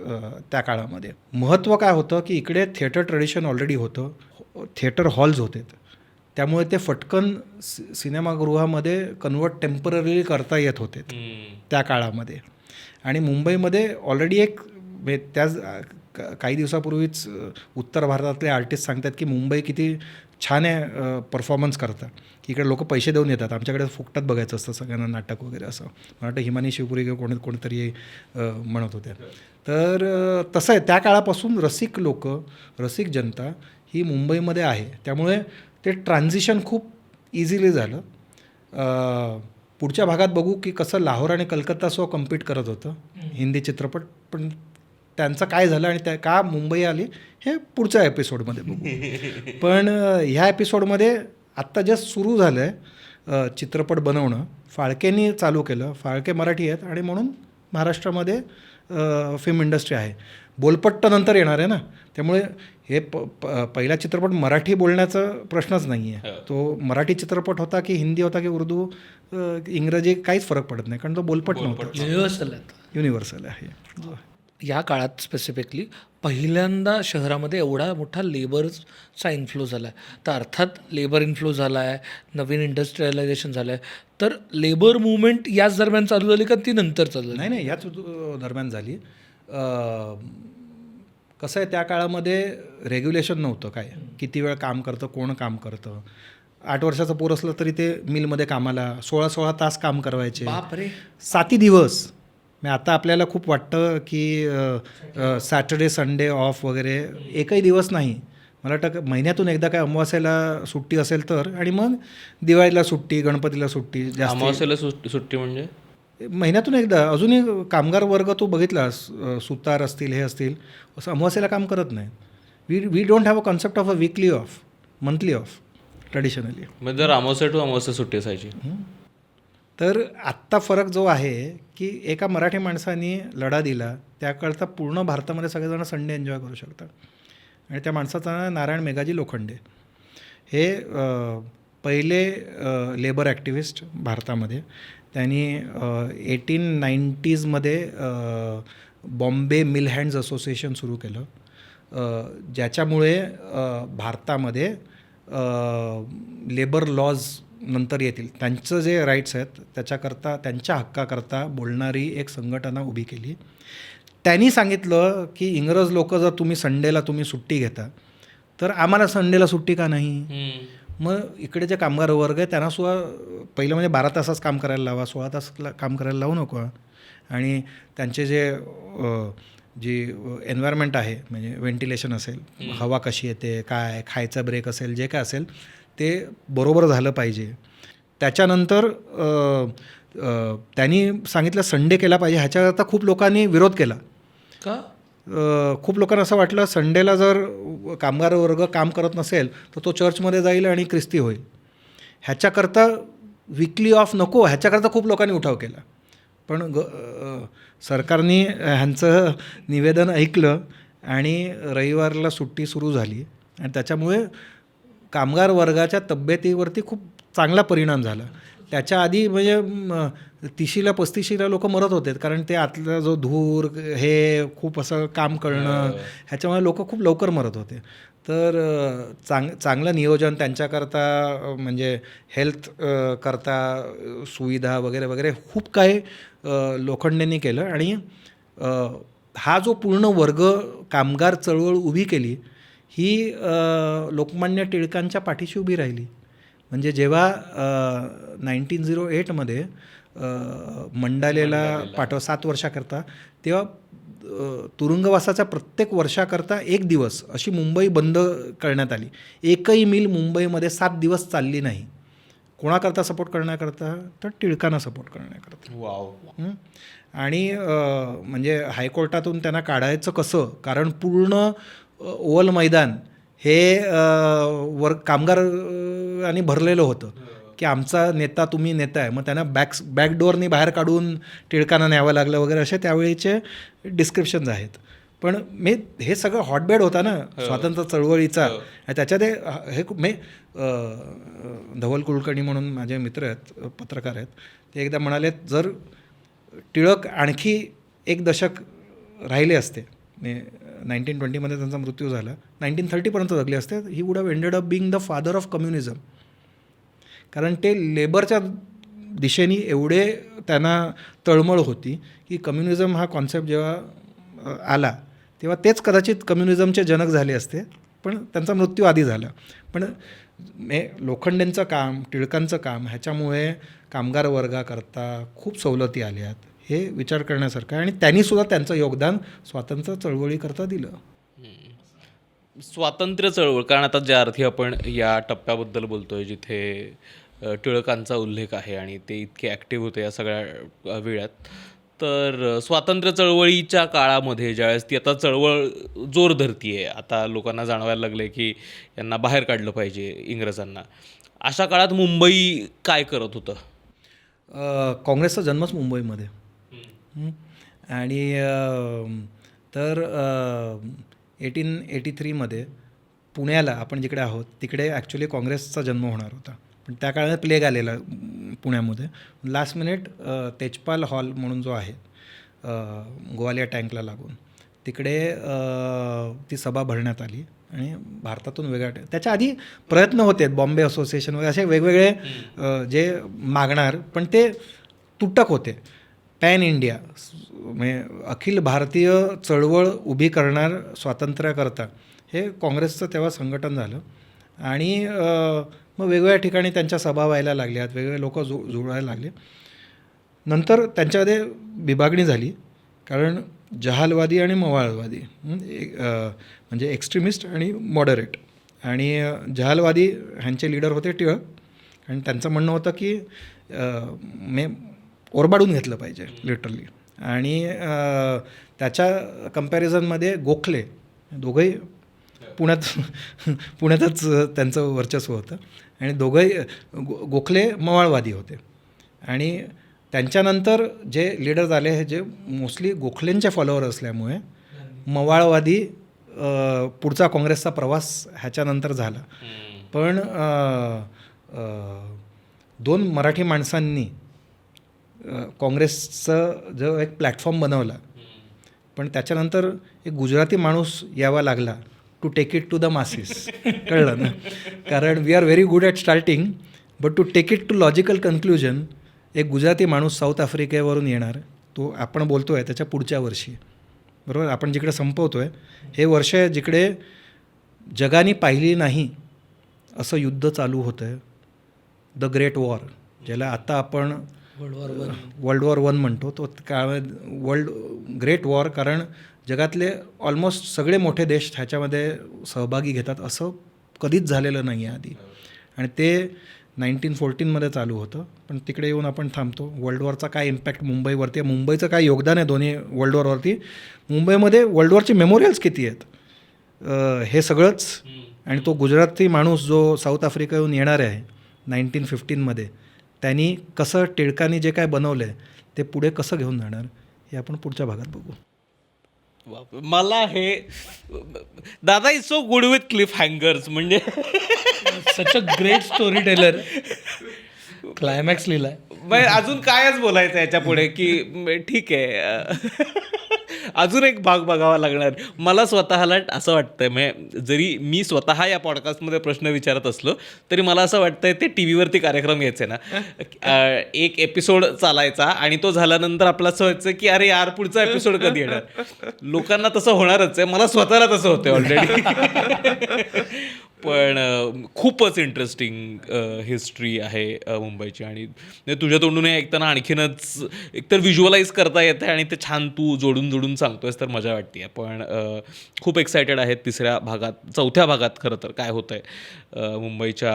त्या काळामध्ये. महत्त्व काय होतं की इकडे थिएटर ट्रेडिशन ऑलरेडी होतं, थिएटर हॉल्स होते, त्यामुळे ते फटकन सिनेमागृहामध्ये कन्वर्ट टेम्पररी करता येत होते त्या काळामध्ये. आणि मुंबईमध्ये ऑलरेडी एक त्याच काही दिवसापूर्वीच उत्तर भारतातले आर्टिस्ट सांगतात की मुंबई किती छान आहे परफॉर्मन्स करतात, की इकडे लोक पैसे देऊन येतात, आमच्याकडे फुकटात बघायचं असतं सगळ्यांना नाटक वगैरे असं. मला वाटतं हिमानी शिवपुरी किंवा कोणीतरी म्हणत होते. तर तसं आहे, त्या काळापासून रसिक जनता ही मुंबईमध्ये आहे. त्यामुळे ते ट्रान्झिशन खूप इझिली झालं. पुढच्या भागात बघू की कसं लाहोर आणि कलकत्तासह कम्पीट करत होतं हिंदी चित्रपट, पण त्यांचं काय झालं आणि त्या का मुंबई आली हे पुढच्या एपिसोडमध्ये बघू. पण ह्या एपिसोडमध्ये आत्ता जस्ट सुरू झालं आहे चित्रपट बनवणं. फाळकेंनी चालू केलं. फाळके मराठी आहेत आणि म्हणून महाराष्ट्रामध्ये फिल्म इंडस्ट्री आहे. बोलपट्ट नंतर येणार आहे ना, त्यामुळे हे पहिला चित्रपट मराठी बोलण्याचा प्रश्नच नाही आहे. तो मराठी चित्रपट होता की हिंदी होता की उर्दू इंग्रजी काहीच फरक पडत नाही कारण तो बोलपट नव्हता, युनिव्हर्सल आहे. या काळात स्पेसिफिकली पहिल्यांदा शहरामध्ये एवढा मोठा लेबरचा इन्फ्लो झाला आहे. तर अर्थात लेबर इन्फ्लो झाला आहे, नवीन इंडस्ट्रियलायझेशन झालं आहे. तर लेबर मुवमेंट याच दरम्यान चालू झाली का ती नंतर चालू झाली? नाही, याच दरम्यान झाली. कसं आहे, त्या काळामध्ये रेग्युलेशन नव्हतं काय, किती वेळ काम करतं, कोण काम करतं. 8 वर्षाचं पोर असलं तरी ते मिलमध्ये कामाला 16 तास काम करवायचे. बापरे. 7 दिवस. मग आता आपल्याला खूप वाटतं की सॅटर्डे संडे ऑफ वगैरे, एकही दिवस नाही. मला वाटतं महिन्यातून एकदा काय अमावास्याला सुट्टी असेल तर, आणि मग दिवाळीला सुट्टी, गणपतीला सुट्टी. अमावास्याला सुट्टी म्हणजे महिन्यातून एकदा. अजूनही कामगार वर्ग तू बघितलास, सुतार असतील, हे असतील, असं अमावास्याला काम करत नाही. We don't have a concept of a weekly off, monthly off traditionally. म्हणजे जर अमावस्या टू अमावस्या सुट्टी असायची. तर आत्ता फरक जो आहे की एका मराठी माणसाने लढा दिला, त्याकरता पूर्ण भारतामध्ये सगळेजण संडे एन्जॉय करू शकतात. आणि त्या माणसाचं नाव नारायण मेघाजी लोखंडे. हे पहिले लेबर ॲक्टिव्हिस्ट भारतामध्ये. त्यांनी 1890मध्ये बॉम्बे मिल हँड्स असोसिएशन सुरू केलं, ज्याच्यामुळे भारतामध्ये लेबर लॉज नंतर येतील, त्यांचं जे राईट्स आहेत त्याच्याकरता, त्यांच्या हक्काकरता बोलणारी एक संघटना उभी केली. त्यांनी सांगितलं की इंग्रज लोक जर तुम्ही संडेला सुट्टी घेता तर आम्हाला संडेला सुट्टी का नाही. मग इकडे जे कामगार वर्ग आहे त्यांना सुद्धा पहिलं म्हणजे 12 तासच काम करायला लावा, 16 तास काम करायला लावू नको. आणि त्यांचे जी एन्व्हायरमेंट आहे, म्हणजे व्हेंटिलेशन असेल, हवा कशी येते, काय खायचा ब्रेक असेल, जे काय असेल ते बरोबर झालं पाहिजे. त्याच्यानंतर त्यांनी सांगितलं संडे केला पाहिजे. ह्याच्याकरता खूप लोकांनी विरोध केला. का? खूप लोकांना असं वाटलं संडेला जर कामगार वर्ग काम करत नसेल तर तो चर्चमध्ये जाईल आणि ख्रिस्ती होईल. ह्याच्याकरता विकली ऑफ नको, ह्याच्याकरता खूप लोकांनी उठाव केला. पण सरकारने ह्यांचं निवेदन ऐकलं आणि रविवारला सुट्टी सुरू झाली आणि त्याच्यामुळे कामगार वर्गाच्या तब्येतीवरती खूप चांगला परिणाम झाला. त्याच्या आधी म्हणजे 30ला 35ला लोक मरत होते, कारण ते आतला जो धूर हे खूप असं काम करणं ह्याच्यामुळे लोक खूप लवकर मरत होते. तर चांगलं नियोजन त्यांच्याकरता, म्हणजे हेल्थ करता सुविधा वगैरे वगैरे खूप काही लोखंडेंनी केलं. आणि हा जो पूर्ण वर्ग कामगार चळवळ उभी केली ही लोकमान्य टिळकांच्या पाठीशी उभी राहिली. म्हणजे जेव्हा 1908मध्ये मंडालेला 7 वर्षाकरता, तेव्हा तुरुंगवासाच्या प्रत्येक वर्षाकरता 1 दिवस अशी मुंबई बंद करण्यात आली. एकही मिल मुंबईमध्ये 7 दिवस चालली नाही. कोणाकरता सपोर्ट करण्याकरता? तर टिळकांना सपोर्ट करण्याकरता. वाव. आणि म्हणजे हायकोर्टातून त्यांना काढायचं कसं, कारण पूर्ण ओवल मैदान हे कामगारांनी भरलेलं होतं की आमचा नेता, तुम्ही नेता आहे. मग त्यांना बॅकडोअरनी बाहेर काढून टिळकांना न्यावं लागलं वगैरे, असे त्यावेळीचे डिस्क्रिप्शन्स आहेत. पण हे सगळं हॉटबेड होता ना स्वातंत्र्य चळवळीचा. त्याच्यात हे धवल कुलकर्णी म्हणून माझे मित्र आहेत, पत्रकार आहेत, ते एकदा म्हणाले, जर टिळक आणखी 1 दशक राहिले असते, 1920मध्ये त्यांचा मृत्यू झाला, 1930पर्यंत जगले असते, he would have ended up being the father of communism. कारण ते लेबरच्या दिशेने एवढे त्यांना तळमळ होती की कम्युनिझम हा कॉन्सेप्ट जेव्हा आला तेव्हा तेच कदाचित कम्युनिझमचे जनक झाले असते, पण त्यांचा मृत्यू आधी झाला. पण लोखंडेंचं काम, टिळकांचं काम ह्याच्यामुळे कामगार वर्गाकरता खूप सवलती आल्यात, हे विचार करण्यासारखं आहे. आणि त्यांनीसुद्धा त्यांचं योगदान स्वातंत्र्य चळवळीकरता दिलं. स्वातंत्र्य चळवळ, कारण आता ज्या अर्थी आपण या टप्प्याबद्दल बोलतोय जिथे टिळकांचा उल्लेख आहे आणि ते इतके ॲक्टिव्ह होते या सगळ्या वेळात, तर स्वातंत्र्य चळवळीच्या काळामध्ये ज्यावेळेस ती आता चळवळ जोर धरती आहे, आता लोकांना जाणवायला लागलं आहे की यांना बाहेर काढलं पाहिजे इंग्रजांना, अशा काळात मुंबई काय करत होतं? काँग्रेसचा जन्मच मुंबईमध्ये. आणि तर 1883मध्ये पुण्याला, आपण जिकडे आहोत तिकडे ॲक्च्युली काँग्रेसचा जन्म होणार होता. पण त्या काळात प्लेग आलेला पुण्यामध्ये. लास्ट मिनिट तेजपाल हॉल म्हणून जो आहे गोवालिया टँकला लागून, तिकडे ती सभा भरण्यात आली आणि भारतातून वेगळ्या, त्याच्या आधी प्रयत्न होते बॉम्बे असोसिएशन वगैरे असे वेगवेगळे जे मागणार, पण ते तुटक होते. पॅन इंडिया म्हणजे अखिल भारतीय चळवळ उभी करणार स्वातंत्र्याकरता हे काँग्रेसचं तेव्हा संघटन झालं. आणि मग वेगवेगळ्या ठिकाणी त्यांच्या सभा व्हायला लागल्यात, वेगवेगळे लोक जुळायला लागले. नंतर त्यांच्यामध्ये विभागणी झाली, कारण जहालवादी आणि मवाळवादी, म्हणजे एक्स्ट्रीमिस्ट आणि मॉडरेट. आणि जहालवादी ह्यांचे लीडर होते टिळक, आणि त्यांचं म्हणणं होतं की ओरबाडून घेतलं पाहिजे लिटरली. आणि त्याच्या कंपॅरिझनमध्ये गोखले, दोघंही पुण्यातच त्यांचं वर्चस्व होतं. आणि दोघंही गोखले मवाळवादी होते. आणि त्यांच्यानंतर जे लीडर्स आले हे जे मोस्टली गोखलेंचे फॉलोअर असल्यामुळे मवाळवादी पुढचा काँग्रेसचा प्रवास ह्याच्यानंतर झाला. पण 2 मराठी माणसांनी काँग्रेसचं जो एक प्लॅटफॉर्म बनवला, पण त्याच्यानंतर एक गुजराती माणूस यावा लागला to take it to the masses. कळलं ना? कारण we are very good at starting, but to take it to logical conclusion एक गुजराती माणूस साऊथ आफ्रिकेवरून येणार, तो आपण बोलतो आहे त्याच्या पुढच्या वर्षी, बरोबर. आपण जिकडे संपवतो आहे हे वर्ष आहे जिकडे जगाने पाहिली नाही असं युद्ध चालू होतं आहे, द ग्रेट वॉर, ज्याला आता आपण वर्ल्ड वॉर 1 म्हणतो. तो वर्ल्ड ग्रेट वॉर, कारण जगातले ऑलमोस्ट सगळे मोठे देश ह्याच्यामध्ये सहभागी घेतात, असं कधीच झालेलं नाही आहे आधी. आणि ते 1914मध्ये चालू होतं. पण तिकडे येऊन आपण थांबतो. वर्ल्ड वॉरचा काय इम्पॅक्ट मुंबईवरती आहे, मुंबईचं काय योगदान आहे दोन्ही वर्ल्ड वॉरवरती, मुंबईमध्ये वर्ल्ड वॉरची मेमोरियल्स किती आहेत, हे सगळंच. आणि तो गुजराती माणूस जो साऊथ आफ्रिकेहून येणार आहे 1915मध्ये त्यांनी कसं टिळकांनी जे काय बनवलं आहे ते पुढे कसं घेऊन जाणार हे आपण पुढच्या भागात बघू. मला हे Dada is so good with cliffhangers म्हणजे such a great storyteller. Climax लिहिलाय. अजून कायच बोलायचं याच्या पुढे की ठीक आहे अजून एक भाग बघावा लागणार. मला स्वतःला असं वाटतंय म्हणजे जरी मी स्वतः या पॉडकास्टमध्ये प्रश्न विचारत असलो तरी मला असं वाटतंय ते टी व्हीवरती कार्यक्रम यायचे ना, एक एपिसोड चालायचा आणि तो झाल्यानंतर आपलं असं व्हायचं की अरे यार पुढचा एपिसोड कधी येणार. लोकांना तसं होणारच आहे, मला स्वतःला तसं होतं ऑलरेडी. पण खूपच इंटरेस्टिंग हिस्ट्री आहे मुंबईची आणि तुझ्या तोंडून हे ऐकताना आणखीनच एकतर व्हिज्युअलाइज करता येतं आणि ते छान तू जोडून जोडून सांगतोयस तर मजा वाटते. पण खूप एक्सायटेड आहेत चौथ्या भागात खरं तर काय होतं आहे मुंबईच्या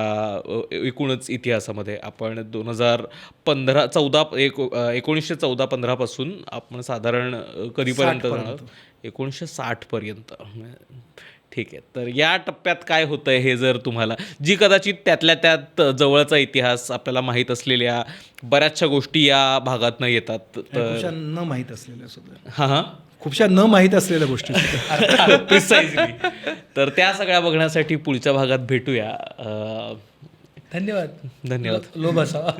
एकूणच इतिहासामध्ये. आपण 1914-15 पासून आपण साधारण कधीपर्यंत जाणार 1960पर्यंत. ठीक आहे, तर या टप्प्यात काय होतं आहे हे जर तुम्हाला जी कदाचित त्यातल्या त्यात जवळचा इतिहास आपल्याला माहीत असलेल्या बऱ्याचशा गोष्टी या भागात न येतात खूपशा न माहीत असलेल्या सुद्धा हां खूपशा न माहीत असलेल्या गोष्टी प्रिसाइजली. तर त्या सगळ्या बघण्यासाठी पुढच्या भागात भेटूया. धन्यवाद. धन्यवाद. लोभ असावा.